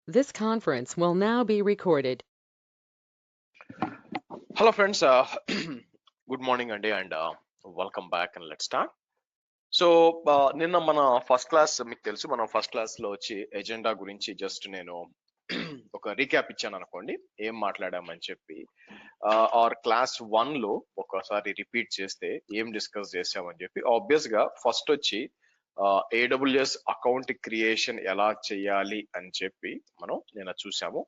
This conference will now be recorded. Hello friends, good morning and welcome back and let's start. So నిన్న మన first class మీకు తెలుసు, మనం first class లో వచ్చి ఎజెండా గురించి జస్ట్ నేను ఒక రీక్యాప్ ఇచ్చాను అనుకోండి, ఏం మాట్లాడామని చెప్పి. ఆర్ క్లాస్ 1 లో ఒకసారి రిపీట్ చేస్తే ఏం డిస్కస్ చేసామని చెప్పి, ఆబ్వియస్ గా ఫస్ట్ వచ్చి AWS అకౌంట్ క్రియేషన్ ఎలా చేయాలి అని చెప్పి మనం నిన్న చూసాము.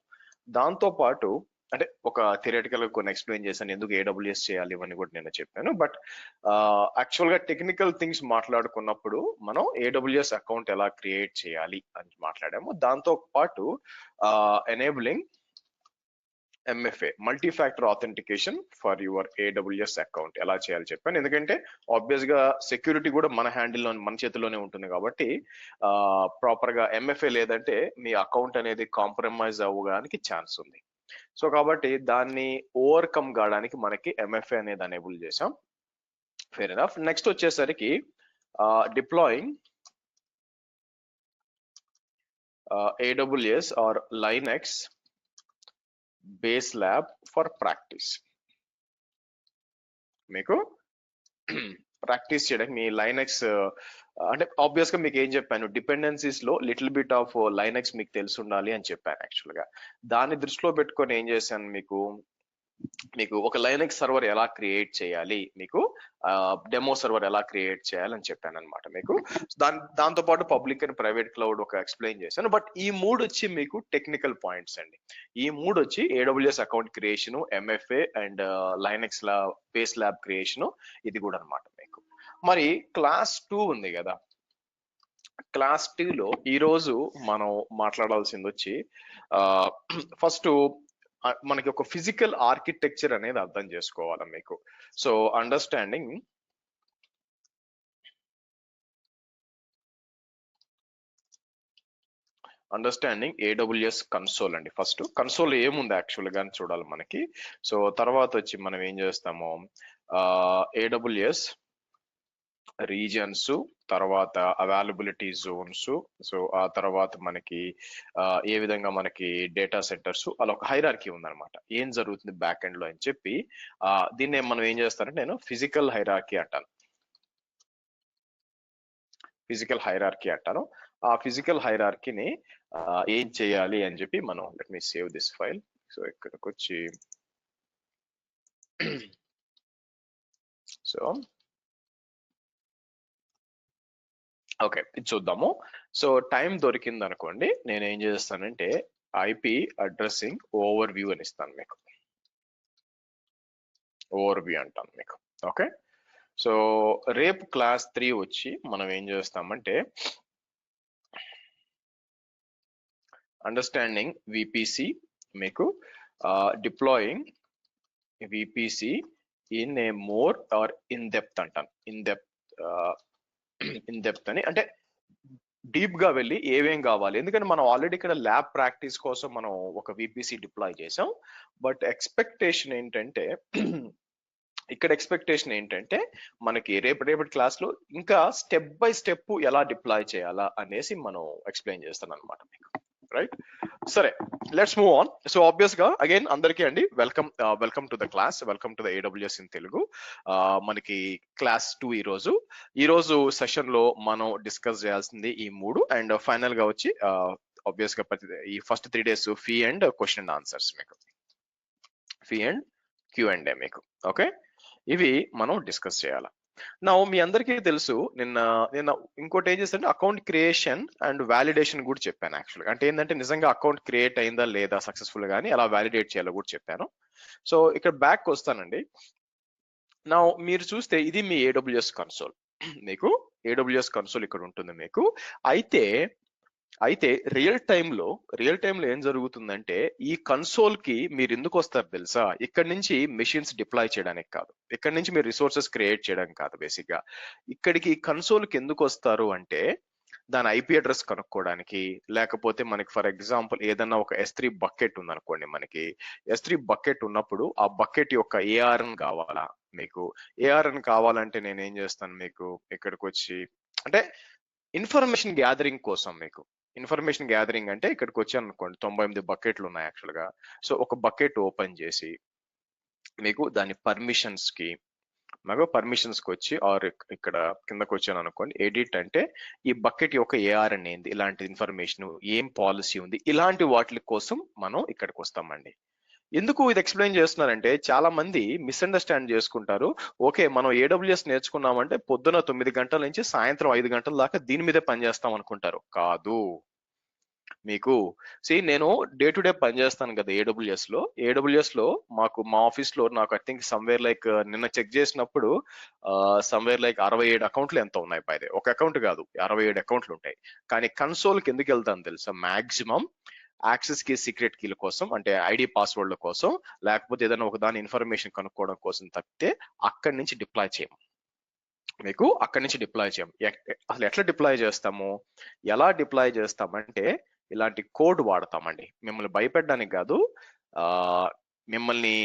దాంతో పాటు అంటే ఒక థియరిటికల్ కొన్ని ఎక్స్ప్లెయిన్ చేశాను, ఎందుకు AWS చేయాలి ఇవన్నీ కూడా నేను చెప్పాను. బట్ యాక్చువల్ గా టెక్నికల్ థింగ్స్ మాట్లాడుకున్నప్పుడు మనం AWS అకౌంట్ ఎలా క్రియేట్ చేయాలి అని మాట్లాడాము. దాంతో పాటు enabling MFA multi factor authentication for your AWS account ఎలా చేయాలి చెప్పాను. ఎందుకంటే ఆబ్వియస్ గా సెక్యూరిటీ కూడా మన హ్యాండిల్లో మన చేతిలోనే ఉంటుంది కాబట్టి ప్రాపర్ గా MFA లేదంటే మీ అకౌంట్ అనేది కాంప్రమైజ్ అవ్వడానికి ఛాన్స్ ఉంది. సో కాబట్టి దాన్ని ఓవర్కమ్ కావడానికి మనకి MFA అనేది ఎనేబుల్ చేసాం. Fair enough. నెక్స్ట్ వచ్చేసరికి deploying AWS or Linux base lab for practice. మీకు ప్రాక్టీస్ చేయడానికి మీ లైనక్స్ అంటే ఆబ్వియస్ గా మీకు ఏం చెప్పాను, డిపెండెన్సీస్ లో లిటిల్ బిట్ ఆఫ్ లైనక్స్ మీకు తెలిసి ఉండాలి అని చెప్పాను. యాక్చువల్ గా దాన్ని దృష్టిలో పెట్టుకొని ఏం చేశాను, మీకు ఒక లైనక్స్ సర్వర్ ఎలా క్రియేట్ చేయాలి, మీకు డెమో సర్వర్ ఎలా క్రియేట్ చేయాలి అని చెప్పాను అనమాట. మీకు దాంతో పాటు పబ్లిక్ అండ్ ప్రైవేట్ క్లౌడ్ ఒక ఎక్స్ప్లెయిన్ చేశాను. బట్ ఈ మూడు వచ్చి మీకు టెక్నికల్ పాయింట్స్ అండి. ఈ మూడు వచ్చి AWS account creation, MFA and Linux base lab creation, ఇది కూడా అనమాట మీకు. మరి క్లాస్ 2 ఉంది కదా, క్లాస్ 2లో ఈరోజు మనం మాట్లాడాల్సింది వచ్చి ఫస్ట్ మనకి ఒక ఫిజికల్ ఆర్కిటెక్చర్ అనేది అర్థం చేసుకోవాలి మీకు. సో అండర్స్టాండింగ్ AWS కన్సోల్ అండి. ఫస్ట్ కన్సోల్ ఏముంది యాక్చువల్ గా చూడాలి మనకి. సో తర్వాత వచ్చి మనం ఏం చేస్తాము, AWS రీజియన్స్, తర్వాత అవైలబిలిటీ జోన్స్, సో ఆ తర్వాత మనకి ఏ విధంగా మనకి డేటా సెంటర్స్, అలా ఒక హైరార్కీ ఉందన్నమాట, ఏం జరుగుతుంది బ్యాక్ ఎండ్ లో అని చెప్పి. దీన్ని మనం ఏం చేస్తారంటే నేను ఫిజికల్ హైరార్కీ అంటాను. ఆ ఫిజికల్ హైరార్కీని ఏం చేయాలి అని చెప్పి మనం, let me save this file. So ఇక్కడికి వచ్చి సో ఓకే, ఇది చూద్దాము. సో టైం దొరికింది అనుకోండి, నేను ఏం చేస్తానంటే IP అడ్రసింగ్ ఓవర్ వ్యూ అని ఇస్తాను మీకు. ఓవర్ వ్యూ అంటాను మీకు. ఓకే, సో రేపు క్లాస్ 3 వచ్చి మనం ఏం చేస్తామంటే అండర్స్టాండింగ్ VPC, మీకు deploying VPC in a more or in depth అంటాను. ఇన్ డెప్త్ అని అంటే డీప్ గా వెళ్ళి ఏమేం కావాలి, ఎందుకంటే మనం ఆల్రెడీ ఇక్కడ ల్యాబ్ ప్రాక్టీస్ కోసం మనం ఒక VPC డిప్లాయ్ చేసాం. బట్ ఎక్స్పెక్టేషన్ ఏంటంటే మనకి రేపటి క్లాస్ లో ఇంకా స్టెప్ బై స్టెప్ ఎలా డిప్లాయ్ చేయాలా అనేసి మనం ఎక్స్ప్లెయిన్ చేస్తాను అనమాట మీకు. రైట్, సరే, let's move on. So obvious గా అగైన్ అందరికీ అండి welcome to the class, welcome to the AWS in Telugu. మనకి క్లాస్ 2 ఈరోజు సెషన్ లో మనం డిస్కస్ చేయాల్సింది ఈ మూడు, అండ్ ఫైనల్ గా వచ్చి ఆబ్వియస్ గా ఈ first 3 days fee and question and answers మీకు, ఫీ అండ్ Q&A మీకు. ఓకే, ఇవి మనం డిస్కస్ చేయాలి. నా మీ అందరికీ తెలుసు, నిన్న ఇంకోటి ఏం చేస్తానంటే అకౌంట్ క్రియేషన్ అండ్ వ్యాలిడేషన్ కూడా చెప్పాను. యాక్చువల్గా అంటే ఏంటంటే నిజంగా అకౌంట్ క్రియేట్ అయిందా లేదా సక్సెస్ఫుల్ గానీ ఎలా వ్యాలిడేట్ చేయాలో కూడా చెప్పాను. సో ఇక్కడ బ్యాక్ వస్తానండి. నా మీరు చూస్తే ఇది మీ AWS కన్సోల్. మీకు AWS కన్సోల్ ఇక్కడ ఉంటుంది మీకు. అయితే రియల్ టైంలో ఏం జరుగుతుందంటే, ఈ కన్సోల్ కి మీరు ఎందుకు వస్తారు తెలుసా? ఇక్కడ నుంచి మెషిన్స్ డిప్లాయ్ చేయడానికి కాదు, ఇక్కడ నుంచి మీరు రిసోర్సెస్ క్రియేట్ చేయడానికి కాదు. బేసిక్ గా ఇక్కడికి కన్సోల్ కి ఎందుకు వస్తారు అంటే దాని IP అడ్రస్ కనుక్కోవడానికి, లేకపోతే మనకి ఫర్ ఎగ్జాంపుల్ ఏదన్నా ఒక S3 బకెట్ ఉందనుకోండి, మనకి S3 బకెట్ ఉన్నప్పుడు ఆ బకెట్ యొక్క ARN కావాలా మీకు. ARN కావాలంటే నేను ఏం చేస్తాను, మీకు ఇక్కడికి వచ్చి అంటే ఇన్ఫర్మేషన్ గ్యాదరింగ్ కోసం మీకు ఇన్ఫర్మేషన్ గ్యాదరింగ్ అంటే ఇక్కడికి వచ్చాను అనుకోండి, 98 బకెట్లు ఉన్నాయి యాక్చువల్ గా. సో ఒక బకెట్ ఓపెన్ చేసి మీకు దాని పర్మిషన్స్ కి వచ్చి ఆర్ ఇక్కడ కిందకు వచ్చాను అనుకోండి, ఎడిట్ అంటే ఈ బకెట్ యొక్క ఏఆర్ఎన్ ఏంది, ఇలాంటి ఇన్ఫర్మేషన్, ఏం పాలసీ ఉంది, ఇలాంటి వాటి కోసం మనం ఇక్కడికి వస్తామండి. ఎందుకు ఇది ఎక్స్ప్లెయిన్ చేస్తున్నారంటే చాలా మంది మిస్అండర్స్టాండ్ చేసుకుంటారు. ఓకే, మనం ఏడబ్ల్యూఎస్ నేర్చుకున్నామంటే పొద్దున 9 గంటల నుంచి సాయంత్రం 5 గంటల దాకా దీని మీదే పనిచేస్తాం అనుకుంటారు. కాదు. మీకు నేను డే టు డే పనిచేస్తాను కదా ఏడబ్ల్యూఎస్ లో మాకు మా ఆఫీస్ లో నాకు ఐ థింక్ సమ్వేర్ లైక్ నిన్న చెక్ చేసినప్పుడు సమ్వేర్ లైక్ 67 అకౌంట్లు ఎంత ఉన్నాయి పైదే. ఒక అకౌంట్ కాదు, 67 అకౌంట్లు ఉంటాయి. కానీ కన్సోల్ కి ఎందుకు వెళ్తాను తెలుసా? మాక్సిమం యాక్సెస్ కి సీక్రెట్ కీల కోసం, అంటే ఐడి పాస్వర్డ్ల కోసం, లేకపోతే ఏదైనా ఒక దాని ఇన్ఫర్మేషన్ కనుక్కోవడం కోసం తప్పితే అక్కడి నుంచి డిప్లాయ్ చేయం. మీకు అక్కడి నుంచి డిప్లాయ్ చేయం. అసలు ఎట్లా డిప్లాయ్ చేస్తాము, ఎలా డిప్లాయ్ చేస్తామంటే ఇలాంటి కోడ్ వాడతామండి. మిమ్మల్ని భయపెట్టడానికి కాదు, మిమ్మల్ని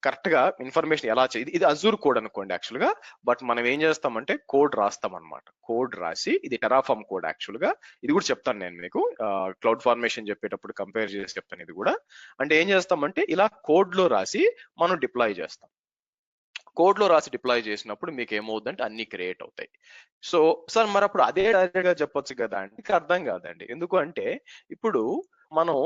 కరెక్ట్ గా ఇన్ఫర్మేషన్ ఎలా ఇది అజూర్ కోడ్ అనుకోండి యాక్చువల్ గా. బట్ మనం ఏం చేస్తామంటే కోడ్ రాస్తాం అనమాట. కోడ్ రాసి, ఇది టెరాఫార్మ్ కోడ్ యాక్చువల్ గా. ఇది కూడా చెప్తాను నేను మీకు క్లౌడ్ ఫార్మేషన్ చెప్పేటప్పుడు కంపేర్ చేసి చెప్తాను. ఇది కూడా అంటే ఏం చేస్తామంటే ఇలా కోడ్ లో రాసి మనం డిప్లాయ్ చేస్తాం. కోడ్ లో రాసి డిప్లాయ్ చేసినప్పుడు మీకు ఏమవుతుందంటే అన్ని క్రియేట్ అవుతాయి. సో సార్ మరి అప్పుడు అదే డైరెక్ట్ గా చెప్పొచ్చు కదా అంటే అర్థం కాదండి. ఎందుకు అంటే ఇప్పుడు మనం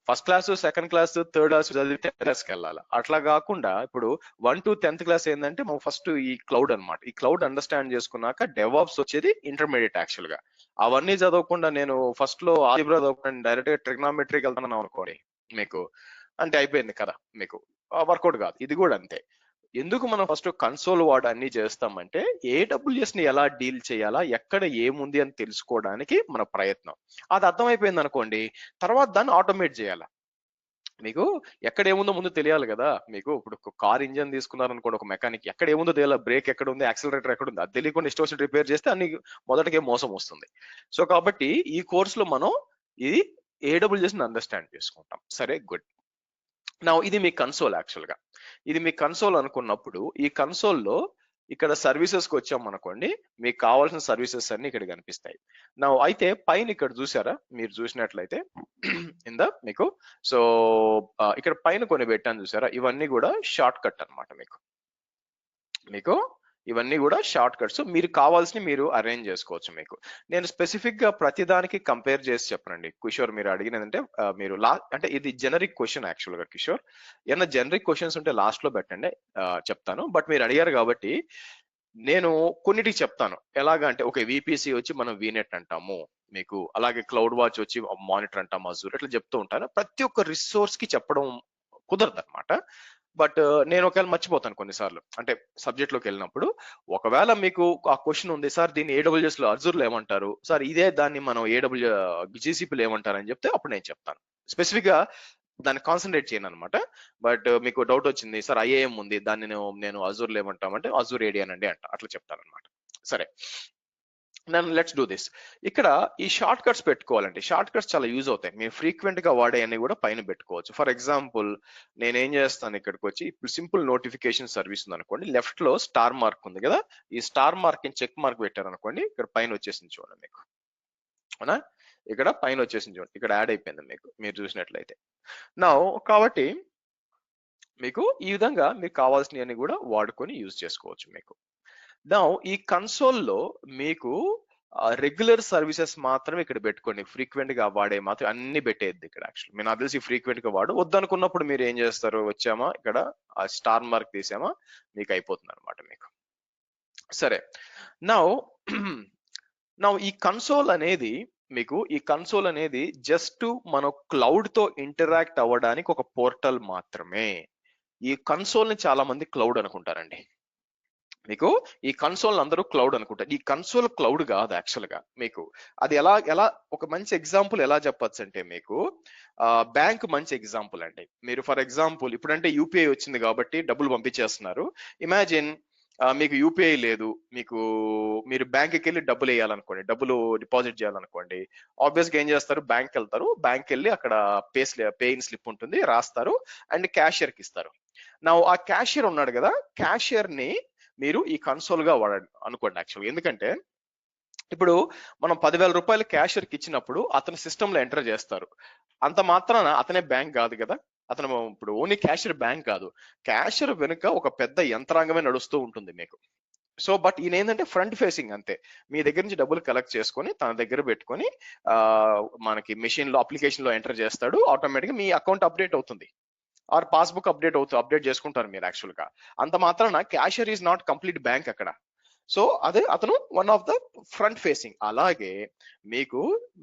first class, second class, third class చదివితే క్లాస్కి వెళ్ళాలి. అట్లా కాకుండా ఇప్పుడు 1 to 10th క్లాస్ ఏంటంటే మనం ఫస్ట్ ఈ క్లౌడ్ అనమాట. ఈ క్లౌడ్ అండర్స్టాండ్ చేసుకున్నాక డెవాప్స్ వచ్చేది ఇంటర్మీడియట్ యాక్చువల్ గా. అవన్నీ చదవకుండా నేను ఫస్ట్ లో ఆల్జీబ్రా చదవకుండా డైరెక్ట్ గా ట్రిగ్నామెట్రీకి వెళ్తాను అనుకోండి, మీకు అంటే అయిపోయింది కదా, మీకు వర్కౌట్ కాదు. ఇది కూడా అంతే. ఎందుకు మనం ఫస్ట్ కన్సోల్ వాడు అన్ని చేస్తామంటే ఏడబ్ల్యూఎస్ ని ఎలా డీల్ చేయాలా, ఎక్కడ ఏముంది అని తెలుసుకోవడానికి మన ప్రయత్నం. అది అర్థమైపోయింది అనుకోండి, తర్వాత దాన్ని ఆటోమేట్ చేయాలా. మీకు ఎక్కడ ఏముందో ముందు తెలియాలి కదా. మీకు ఇప్పుడు కార్ ఇంజన్ తీసుకున్నారనుకోండి, ఒక మెకానిక్ ఎక్కడ ఏముందో తెలియాలి, బ్రేక్ ఎక్కడ ఉంది, యాక్సిలరేటర్ ఎక్కడ ఉంది, అది తెలియకుండా ఇష్టం వచ్చిన రిపేర్ చేస్తే అన్ని మొదటికే మోసం వస్తుంది. సో కాబట్టి ఈ కోర్సులో మనం ఇది ఏడబ్ల్యూఎస్ ని అండర్స్టాండ్ చేసుకుంటాం. సరే, గుడ్. నా ఇది మీ కన్సోల్ యాక్చువల్ గా. ఇది మీ కన్సోల్ అనుకున్నప్పుడు ఈ కన్సోల్లో ఇక్కడ సర్వీసెస్ కి వచ్చాం అనుకోండి, మీకు కావాల్సిన సర్వీసెస్ అన్ని ఇక్కడ కనిపిస్తాయి. నా అయితే పైన ఇక్కడ చూసారా, మీరు చూసినట్లయితే ఇందా మీకు సో ఇక్కడ పైన కొన్ని పెట్టాను చూసారా, ఇవన్నీ కూడా షార్ట్ కట్ అనమాట. మీకు ఇవన్నీ కూడా షార్ట్ కట్స్, మీరు కావాల్సిన మీరు అరేంజ్ చేసుకోవచ్చు. మీకు నేను స్పెసిఫిక్ గా ప్రతిదానికి కంపేర్ చేసి చెప్పనండి కిషోర్. మీరు అడిగినదంటే మీరు అంటే ఇది జనరిక్ క్వశ్చన్ యాక్చువల్ గా కిషోర్. ఏమన్నా జనరిక్ క్వశ్చన్స్ ఉంటే లాస్ట్ లో పెట్టండి, చెప్తాను. బట్ మీరు అడిగారు కాబట్టి నేను కొన్నిటికి చెప్తాను. ఎలాగా అంటే ఓకే, విపిసి వచ్చి మనం వీనెట్ అంటాము మీకు, అలాగే క్లౌడ్ వాచ్ వచ్చి మానిటర్ అంటాము, అజూర్, ఇట్లా చెప్తూ ఉంటాను. ప్రతి ఒక్క రిసోర్స్ కి చెప్పడం కుదరదు అనమాట. బట్ నేను ఒకవేళ మర్చిపోతాను కొన్నిసార్లు, అంటే సబ్జెక్ట్ లోకి వెళ్ళినప్పుడు. ఒకవేళ మీకు ఆ క్వశ్చన్ ఉంది, సార్ దీన్ని ఏడబ్ల్యూఎస్ లో అజూర్ లో ఏమంటారు సార్, ఇదే దాన్ని మనం జీసీపీలో ఏమంటారు అని చెప్తే అప్పుడు నేను చెప్తాను. స్పెసిఫిక్ గా దాన్ని కాన్సన్ట్రేట్ చేయను అనమాట. బట్ మీకు డౌట్ వచ్చింది సార్ ఐఏఎం ఉంది, దాన్ని నేను అజూర్ లో ఏమంటామంటే అజూర్ ఏడి అనండి అంట, అట్లా చెప్తాను అనమాట. సరే, లెట్స్ డూ దిస్. ఇక్కడ ఈ షార్ట్ కట్స్ పెట్టుకోవాలంటే షార్ట్ కట్స్ చాలా యూజ్ అవుతాయి. మీరు ఫ్రీక్వెంట్ గా వాడే అన్ని కూడా పైన పెట్టుకోవచ్చు. ఫర్ ఎగ్జాంపుల్ నేనేం చేస్తాను, ఇక్కడికి వచ్చి ఇప్పుడు సింపుల్ నోటిఫికేషన్ సర్వీస్ ఉంది అనుకోండి, లెఫ్ట్ లో స్టార్ మార్క్ ఉంది కదా, ఈ స్టార్ మార్క్ ని చెక్ మార్క్ పెట్టారు అనుకోండి, ఇక్కడ పైన వచ్చేసింది చూడండి మీకు, అవునా? ఇక్కడ పైన వచ్చేసింది చూడండి, ఇక్కడ యాడ్ అయిపోయింది మీకు, మీరు చూసినట్లయితే. నా కాబట్టి మీకు ఈ విధంగా మీకు కావాల్సినవన్నీ కూడా వాడుకొని యూజ్ చేసుకోవచ్చు. మీకు ఈ కన్సోల్లో మీకు రెగ్యులర్ సర్వీసెస్ మాత్రం ఇక్కడ పెట్టుకోండి. ఫ్రీక్వెంట్ గా వాడే మాత్రం అన్ని పెట్టేది ఇక్కడ. యాక్చువల్లీ నేను తెలిసి ఫ్రీక్వెంట్ గా వాడు వద్దనుకున్నప్పుడు మీరు ఏం చేస్తారు, వచ్చామా ఇక్కడ ఆ స్టార్ మార్క్ తీసామా, మీకు అయిపోతుంది అనమాట మీకు. సరే, నా ఈ కన్సోల్ అనేది జస్ట్ మనం క్లౌడ్ తో ఇంటరాక్ట్ అవ్వడానికి ఒక పోర్టల్ మాత్రమే. ఈ కన్సోల్ ని చాలా మంది క్లౌడ్ అనుకుంటారండి. మీకు ఈ కన్సోల్ అందరూ క్లౌడ్ అనుకుంటారు. ఈ కన్సోల్ క్లౌడ్ కాదు యాక్చువల్ గా. మీకు అది ఎలా ఒక మంచి ఎగ్జాంపుల్ ఎలా చెప్పచ్చు అంటే, మీకు బ్యాంక్ మంచి ఎగ్జాంపుల్ అండి. మీరు ఫర్ ఎగ్జాంపుల్ ఇప్పుడంటే యూపీఐ వచ్చింది కాబట్టి డబ్బులు పంపించేస్తున్నారు. ఇమాజిన్ మీకు యూపీఐ లేదు, మీరు బ్యాంక్కి వెళ్ళి డబ్బులు వేయాలనుకోండి, డబ్బులు డిపాజిట్ చేయాలనుకోండి, ఆబ్వియస్ గా ఏం చేస్తారు, బ్యాంక్ వెళ్తారు. బ్యాంక్ వెళ్ళి అక్కడ పేయిన్ స్లిప్ ఉంటుంది, రాస్తారు, అండ్ క్యాషియర్ కి ఇస్తారు. ఆ క్యాషియర్ ఉన్నాడు కదా, క్యాషియర్ ని మీరు ఈ కన్సోల్ గా వాడండి అనుకోండి యాక్చువల్గా. ఎందుకంటే ఇప్పుడు మనం 10,000 రూపాయలు క్యాషియర్కి ఇచ్చినప్పుడు అతను సిస్టంలో ఎంటర్ చేస్తారు. అంత మాత్రాన అతనే బ్యాంక్ కాదు కదా. అతను ఇప్పుడు ఓన్లీ క్యాషియర్ బ్యాంక్ కాదు, క్యాషియర్ వెనుక ఒక పెద్ద యంత్రాంగమే నడుస్తూ ఉంటుంది మీకు. సో బట్ ఈయన ఏంటంటే ఫ్రంట్ ఫేసింగ్ అంతే. మీ దగ్గర నుంచి డబ్బులు కలెక్ట్ చేసుకొని తన దగ్గర పెట్టుకొని మనకి మెషిన్ లో అప్లికేషన్ లో ఎంటర్ చేస్తాడు, ఆటోమేటిక్ గా మీ అకౌంట్ అప్డేట్ అవుతుంది, ఆర్ పాస్బుక్ అప్డేట్ చేసుకుంటారు మీరు యాక్చువల్ గా. అంత మాత్రాన cashier is not complete bank అక్కడ. సో అదే అతను one of the front facing. అలాగే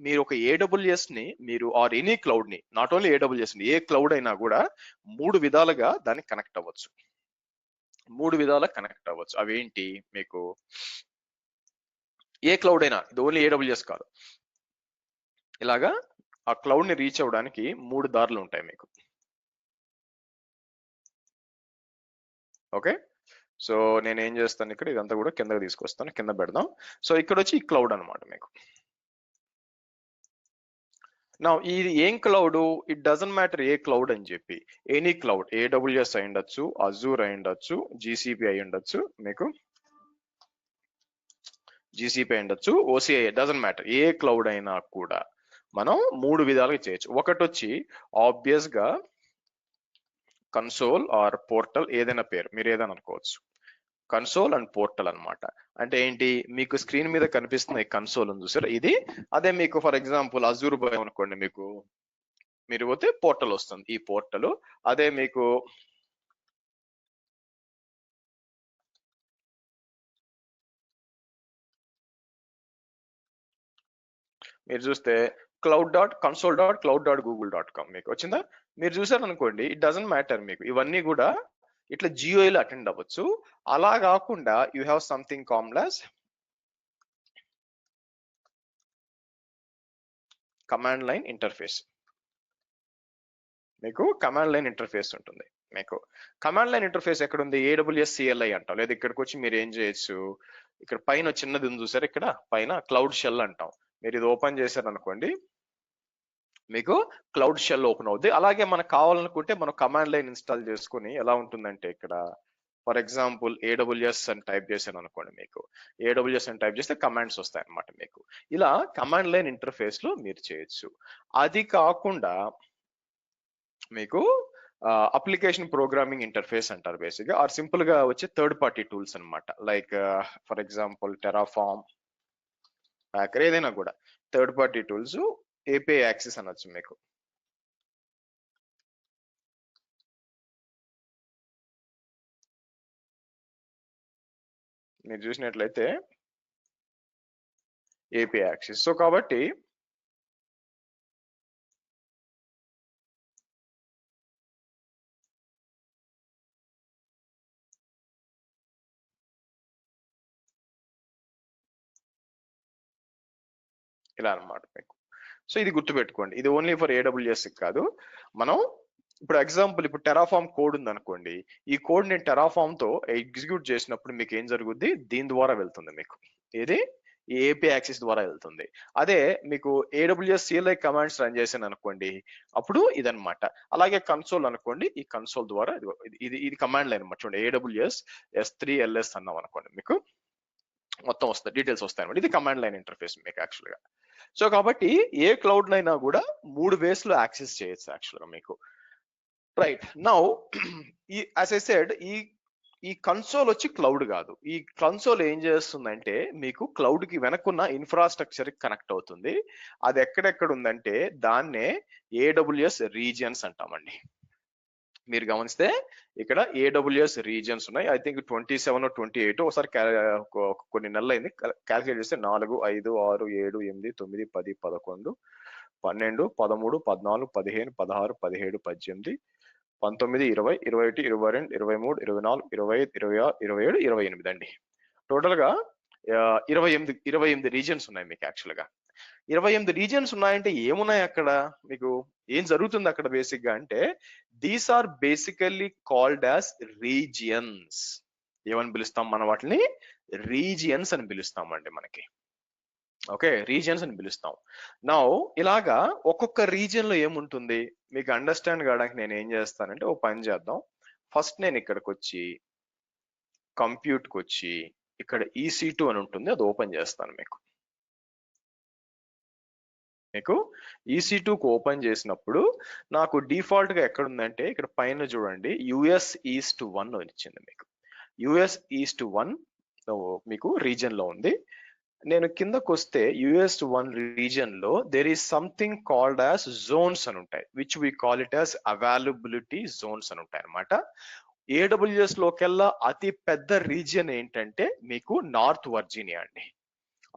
మీరు ఒక ఏడబ్ల్యూఎస్ ని మీరు ఆర్ ఎనీ క్లౌడ్ ని, నాట్ ఓన్లీ ఏడబ్ల్యూఎస్ ని, ఏ క్లౌడ్ అయినా కూడా 3 విధాలుగా దానికి కనెక్ట్ అవ్వచ్చు. 3 విధాలుగా కనెక్ట్ అవ్వచ్చు. అవేంటి మీకు, ఏ క్లౌడ్ అయినా, ఇది ఓన్లీ ఏడబ్ల్యూఎస్ కాదు. ఇలాగా ఆ క్లౌడ్ ని రీచ్ అవ్వడానికి 3 దారులు ఉంటాయి మీకు. ఓకే, సో నేను ఏం చేస్తాను ఇక్కడ, ఇదంతా కూడా కిందకి తీసుకొస్తాను, కింద పెడదాం. సో ఇక్కడ వచ్చి ఈ క్లౌడ్ అనమాట మీకు. నా ఇది ఏం cloud, it doesn't matter a cloud అని చెప్పి, ఎనీ క్లౌడ్, ఏడబ్ల్యూఎస్ అయి ఉండొచ్చు, అజూర్ అయి ఉండొచ్చు, జీసీపీ అయి ఉండొచ్చు, మీకు జీసీపీ అయి ఉండొచ్చు, OCI, doesn't matter, a cloud అయినా కూడా మనం 3 విధాలుగా చేయొచ్చు. ఒకటి వచ్చి ఆబ్వియస్ గా కన్సోల్ ఆర్ పోర్టల్, ఏదైనా పేరు మీరు ఏదైనా అనుకోవచ్చు. కన్సోల్ అండ్ పోర్టల్ అన్నమాట. అంటే ఏంటి, మీకు స్క్రీన్ మీద కనిపిస్తున్న ఈ కన్సోల్ ఉంది చూసారా, ఇది. అదే మీకు ఫర్ ఎగ్జాంపుల్ అజూర్ భయం అనుకోండి, మీకు మీరు పోతే పోర్టల్ వస్తుంది, ఈ పోర్టల్. అదే మీకు మీరు చూస్తే cloud.console.cloud.google.com మీకు వచ్చిందా. మీరు చూసారు అనుకోండి, ఇట్ డజంట్ మ్యాటర్, మీకు ఇవన్నీ కూడా ఇట్లా జియోలో అటెండ్ అవ్వచ్చు. అలా కాకుండా you have something called as command line interface. మీకు కమాండ్ లైన్ ఇంటర్ఫేస్ ఉంటుంది. మీకు కమాండ్ లైన్ ఇంటర్ఫేస్ ఎక్కడ ఉంది, ఏడబ్ల్యూఎస్ సిఎల్ఐ అంటాం. లేదా ఇక్కడికి వచ్చి మీరు ఏం చేయొచ్చు, ఇక్కడ పైన చిన్నది ఉంది చూసారు, ఇక్కడ పైన క్లౌడ్ షెల్ అంటాం. మీరు ఇది ఓపెన్ చేశారు అనుకోండి, మీకు క్లౌడ్ షెల్ ఓపెన్ అవుద్ది. అలాగే మనకు కావాలనుకుంటే మనం కమాండ్ లైన్ ఇన్స్టాల్ చేసుకుని, ఎలా ఉంటుందంటే ఇక్కడ ఫర్ ఎగ్జాంపుల్ ఏడబ్ల్యూఎస్ అని టైప్ చేశాను అనుకోండి, మీకు ఏడబ్ల్యూఎస్ అని టైప్ చేస్తే కమాండ్స్ వస్తాయి అన్నమాట మీకు. ఇలా కమాండ్ లైన్ ఇంటర్ఫేస్ లో మీరు చేయొచ్చు. అది కాకుండా మీకు అప్లికేషన్ ప్రోగ్రామింగ్ ఇంటర్ఫేస్ అంటారు బేసిక్ గా, ఆర్ సింపుల్ గా వచ్చే థర్డ్ పార్టీ టూల్స్ అన్నమాట. Like for example Terraform, packer, ఏదైనా కూడా third party tools, API access అనొచ్చు మీకు. మీరు చూసినట్లయితే ఏపీఐ యాక్సెస్. సో కాబట్టి ఇలా అన్నమాట మీకు. సో ఇది గుర్తుపెట్టుకోండి, ఇది ఓన్లీ ఫర్ ఏడబ్ల్యూఎస్ కాదు. మనం ఇప్పుడు ఎగ్జాంపుల్, ఇప్పుడు టెరాఫార్మ్ కోడ్ ఉంది అనుకోండి, ఈ కోడ్ నేను టెరాఫార్మ్ తో ఎగ్జిక్యూట్ చేసినప్పుడు మీకు ఏం జరుగుద్ది, దీని ద్వారా వెళ్తుంది మీకు, ఏది ఏపీ యాక్సెస్ ద్వారా వెళ్తుంది. అదే మీకు ఏడబ్ల్యూఎస్ సిఎల్ఐ కమాండ్స్ రన్ చేశాను అనుకోండి, అప్పుడు ఇదనమాట. అలాగే కన్సోల్ అనుకోండి, ఈ కన్సోల్ ద్వారా ఇది కమాండ్ లైన్ అనమాట. చూడండి, ఏడబ్ల్యూఎస్ S3LS అన్నాం అనుకోండి, మీకు మొత్తం వస్తాయి, డీటెయిల్స్ వస్తాయి అనమాట. ఇది కమాండ్ లైన్ ఇంటర్ఫేస్ మీకు యాక్చువల్ గా. సో కాబట్టి ఏ క్లౌడ్ అయినా కూడా 3 వేస్ లో యాక్సెస్ చేయొచ్చు యాక్చువల్ గా మీకు. Right now as I said, ఈ కన్సోల్ వచ్చి క్లౌడ్ కాదు. ఈ కన్సోల్ ఏం చేస్తుందంటే మీకు క్లౌడ్ కి వెనకున్న ఇన్ఫ్రాస్ట్రక్చర్ కి కనెక్ట్ అవుతుంది. అది ఎక్కడెక్కడ ఉందంటే దాన్నే ఏడబ్ల్యూఎస్ రీజియన్స్ అంటామండి. మీరు గమనిస్తే ఇక్కడ ఏడబ్ల్యూఎస్ రీజియన్స్ ఉన్నాయి. ఐ థింక్ 27 28, ఒకసారి కొన్ని నెలలు అయింది క్యాల్కులేట్ చేస్తే 4 5 6 7 8 9 10 11 12 13 14 15 16 17 18 19 20 21 22 23 24 25 26 27 28 అండి. టోటల్ గా 28 రీజియన్స్ ఉన్నాయి మీకు యాక్చువల్ గా. 28 రీజియన్స్ ఉన్నాయంటే ఏమున్నాయి అక్కడ, మీకు ఏం జరుగుతుంది అక్కడ బేసిక్ గా అంటే, these are basically called as regions. ఏమని పిలుస్తాం మనం వాటిని, రీజియన్స్ అని పిలుస్తామండి మనకి. ఓకే, రీజియన్స్ అని పిలుస్తాం. నౌ ఇలాగా ఒక్కొక్క రీజియన్ లో ఏముంటుంది మీకు అండర్స్టాండ్ కావడానికి నేను ఏం చేస్తానంటే, ఓ పని చేద్దాం. ఫస్ట్ నేను ఇక్కడికి వచ్చి కంప్యూట్ కి వచ్చి ఇక్కడ EC2 అని ఉంటుంది, అది ఓపెన్ చేస్తాను మీకు. మీకు EC2 ఓపెన్ చేసినప్పుడు నాకు డిఫాల్ట్ గా ఎక్కడ ఉందంటే ఇక్కడ పైన చూడండి US ఈస్ట్ 1 వచ్చింది. మీకు US ఈస్ట్ 1 మీకు రీజన్ లో ఉంది. నేను కిందకు వస్తే US1 రీజన్ లో there is something called as zones అని ఉంటాయి, which we call it as availability zones అని ఉంటాయి అనమాట. AWS లోకెల్లా అతి పెద్ద రీజియన్ ఏంటంటే మీకు నార్త్ వర్జీనియా అండి.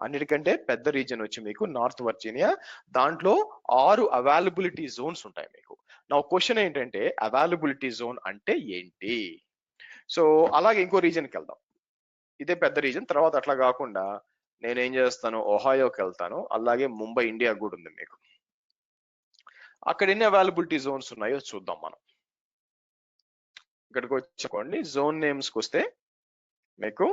అన్నిటికంటే పెద్ద రీజియన్ వచ్చి మీకు నార్త్ వర్జీనియా. దాంట్లో 6 అవైలబిలిటీ జోన్స్ ఉంటాయి మీకు. నా క్వశ్చన్ ఏంటంటే అవైలబిలిటీ జోన్ అంటే ఏంటి? సో అలాగే ఇంకో రీజియన్కి వెళ్దాం. ఇదే పెద్ద రీజన్. తర్వాత అట్లా కాకుండా నేనేం చేస్తాను, ఒహాయోకి వెళ్తాను. అలాగే ముంబై ఇండియా కూడా ఉంది మీకు. అక్కడ ఎన్ని అవైలబిలిటీ జోన్స్ ఉన్నాయో చూద్దాం మనం. ఇక్కడికి వచ్చుకోండి, జోన్ నేమ్స్కి వస్తే మీకు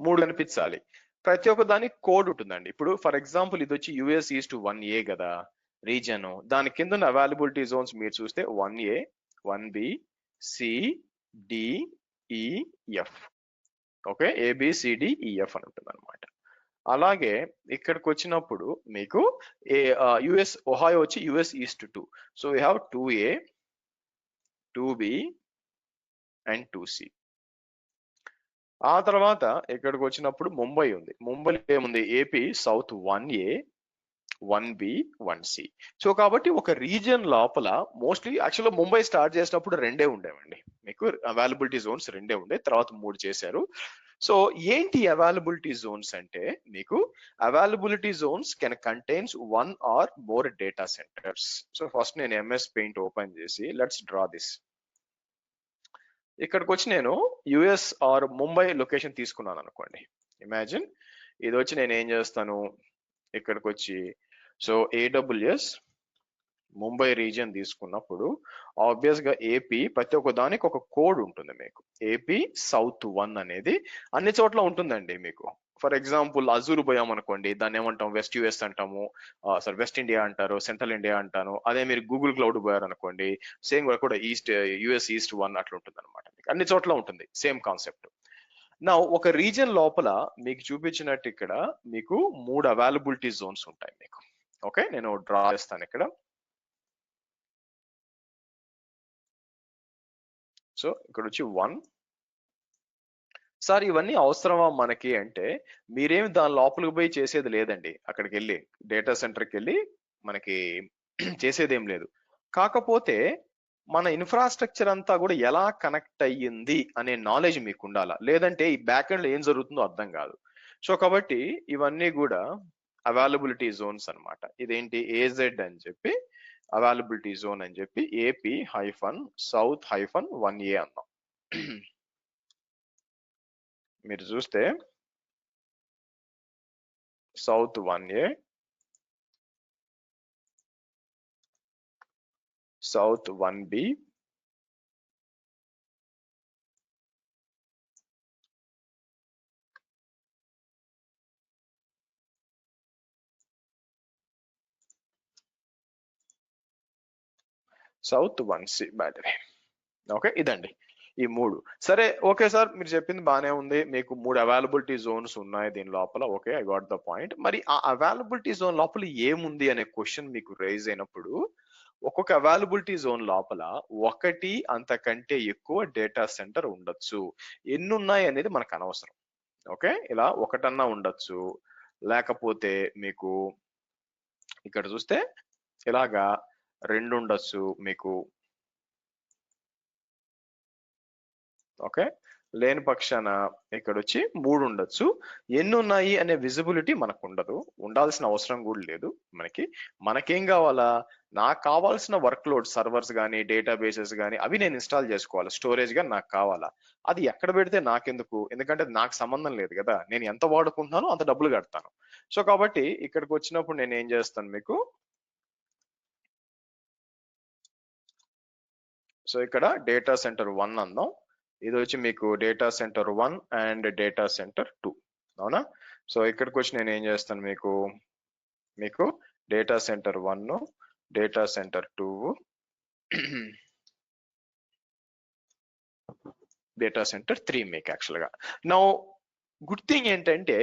3 కనిపించాలి. ప్రతి ఒక్క దానికి కోడ్ ఉంటుందండి. ఇప్పుడు ఫర్ ఎగ్జాంపుల్ ఇది వచ్చి US ఈస్ట్ 1A కదా రీజన్. దాని కింద ఉన్న అవైలబిలిటీ జోన్స్ మీరు చూస్తే 1A, 1B, C, D, E, F. Okay, ABCDEF అని ఉంటుంది అనమాట. అలాగే ఇక్కడికి వచ్చినప్పుడు మీకు US ఒహాయో వచ్చి US east 2. So we have 2A, 2B and 2C. ఆ తర్వాత ఇక్కడికి వచ్చినప్పుడు ముంబై ఉంది. ముంబైలో ఏముంది, AP south 1A, 1B, 1C. So కాబట్టి ఒక రీజియన్ లోపల మోస్ట్లీ యాక్చువల్గా ముంబై స్టార్ట్ చేసినప్పుడు 2 ఉండేవండి మీకు. అవైలబిలిటీ జోన్స్ 2 ఉండే, తర్వాత 3 చేశారు. సో ఏంటి అవైలబిలిటీ జోన్స్ అంటే మీకు availability Jones can contains 1 or more data centres. So first నేను MS పెయింట్ ఓపెన్ చేసి లెట్స్ డ్రా దిస్. ఇక్కడికి వచ్చి నేను US ఆర్ ముంబై లొకేషన్ తీసుకున్నాను అనుకోండి. ఇమాజిన్ ఇది వచ్చి నేను ఏం చేస్తాను, ఇక్కడికి వచ్చి సో AWS ముంబై రీజియన్ తీసుకున్నప్పుడు ఆబ్వియస్ గా ఏపీ ప్రతి ఒక్క దానికి ఒక కోడ్ ఉంటుంది మీకు. ఏపీ సౌత్ 1 అనేది అన్ని చోట్ల ఉంటుందండి మీకు. ఫర్ ఎగ్జాంపుల్ అజూర్ పోయాం అనుకోండి, దాన్ని ఏమంటాం, వెస్ట్ US అంటాము, సారీ వెస్ట్ ఇండియా అంటారు, సెంట్రల్ ఇండియా అంటాను. అదే మీరు గూగుల్ క్లౌడ్ పోయారు అనుకోండి, సేమ్ కూడా ఈస్ట్ US ఈస్ట్ 1 అట్లా ఉంటుంది అనమాట. అన్ని చోట్ల ఉంటుంది సేమ్ కాన్సెప్ట్. నా ఒక రీజియన్ లోపల మీకు చూపించినట్టు ఇక్కడ మీకు 3 అవైలబిలిటీ జోన్స్ ఉంటాయి మీకు. ఓకే, నేను డ్రా చేస్తాను ఇక్కడ. సో ఇక్కడ వచ్చి 1. సార్ ఇవన్నీ అవసరమా మనకి అంటే మీరేమి దాని లోపలికి పోయి చేసేది లేదండి. అక్కడికి వెళ్ళి డేటా సెంటర్కి వెళ్ళి మనకి చేసేది ఏం లేదు. కాకపోతే మన ఇన్ఫ్రాస్ట్రక్చర్ అంతా కూడా ఎలా కనెక్ట్ అయ్యింది అనే నాలెడ్జ్ మీకు ఉండాలా, లేదంటే ఈ బ్యాక్ ఎండ్ లో ఏం జరుగుతుందో అర్థం కాదు. సో కాబట్టి ఇవన్నీ కూడా అవైలబిలిటీ జోన్స్ అన్నమాట. ఇదేంటి AZ అని చెప్పి అవైలబిలిటీ జోన్ అని చెప్పి AP-South-1A అన్నాం. మీరు చూస్తే south 1A, south 1B, south 1C battery. Okay, ఇదండి ఈ 3. సరే ఓకే సార్, మీరు చెప్పింది బాగానే ఉంది, మీకు 3 అవైలబిలిటీ జోన్స్ ఉన్నాయి దీని లోపల. Okay, I got the point. మరి ఆ అవైలబిలిటీ జోన్ లోపల ఏముంది అనే క్వశ్చన్ మీకు రైజ్ అయినప్పుడు ఒక్కొక్క అవైలబిలిటీ జోన్ లోపల 1 అంతకంటే ఎక్కువ డేటా సెంటర్ ఉండొచ్చు. ఎన్ని ఉన్నాయి అనేది మనకు అనవసరం. ఓకే, ఇలా 1 అన్నా ఉండొచ్చు, లేకపోతే మీకు ఇక్కడ చూస్తే ఇలాగా 2 ఉండొచ్చు మీకు. ఓకే, లేని పక్షాన ఇక్కడ వచ్చి 3 ఉండొచ్చు. ఎన్ని ఉన్నాయి అనే విజిబిలిటీ మనకు ఉండదు, ఉండాల్సిన అవసరం కూడా లేదు మనకి. మనకేం కావాలా, నాకు కావాల్సిన వర్క్ లోడ్ సర్వర్స్ కానీ డేటాబేసెస్ కానీ అవి నేను ఇన్స్టాల్ చేసుకోవాలి, స్టోరేజ్ గా నాకు కావాలా. అది ఎక్కడ పెడితే నాకెందుకు, ఎందుకంటే నాకు సంబంధం లేదు కదా, నేను ఎంత వాడుకుంటున్నానో అంత డబ్బులు కడతాను. సో కాబట్టి ఇక్కడికి వచ్చినప్పుడు నేను ఏం చేస్తాను మీకు, సో ఇక్కడ డేటా సెంటర్ 1 అందాం. ఇది వచ్చి మీకు data centre 1 and data centre 2, అవునా? సో ఇక్కడికి వచ్చి నేను ఏం చేస్తాను మీకు data centre 1, data centre 2, data centre 3 మీకు యాక్చువల్గా. నౌ గుడ్ థింగ్ ఏంటంటే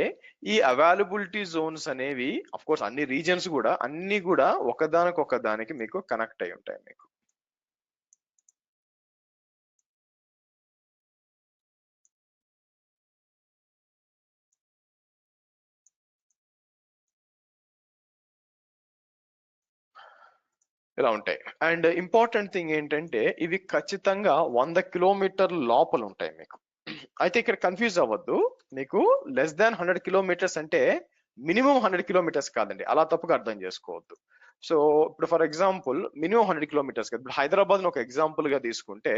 ఈ అవైలబిలిటీ జోన్స్ అనేవి అఫ్ కోర్స్ అన్ని రీజన్స్ కూడా అన్ని కూడా ఒకదానికి మీకు కనెక్ట్ అయి ఉంటాయి మీకు. ఇలా ఉంటాయి. అండ్ ఇంపార్టెంట్ థింగ్ ఏంటంటే ఇవి ఖచ్చితంగా 100 కిలోమీటర్ లోపల ఉంటాయి మీకు. అయితే ఇక్కడ కన్ఫ్యూజ్ అవ్వద్దు, మీకు లెస్ దాన్ 100 కిలోమీటర్స్ అంటే మినిమం 100 కిలోమీటర్స్ కాదండి, అలా తప్పుగా అర్థం చేసుకోవద్దు. సో ఇప్పుడు ఫర్ ఎగ్జాంపుల్ మినిమం 100 కిలోమీటర్స్ కదా, ఇప్పుడు హైదరాబాద్ ఒక ఎగ్జాంపుల్ గా తీసుకుంటే,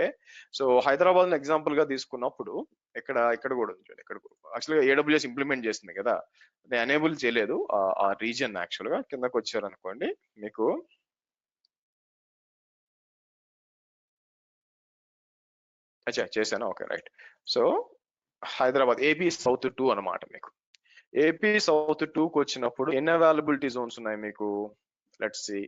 సో హైదరాబాద్ ఎగ్జాంపుల్ గా తీసుకున్నప్పుడు ఇక్కడ కూడా ఉంది, ఇక్కడ యాక్చువల్గా ఏడబ్ల్యూఎస్ ఇంప్లిమెంట్ చేసింది కదా, నేను ఎనేబుల్ చేయలేదు ఆ రీజన్. యాక్చువల్ గా కిందకు వచ్చారనుకోండి మీకు అచ్చా చేశాను, okay right. So Hyderabad AP south 2 అనమాట మీకు. ఏపీ సౌత్ 2కి వచ్చినప్పుడు ఎన్ని అవైలబిలిటీ జోన్స్ ఉన్నాయి మీకు? లెట్స్ సి,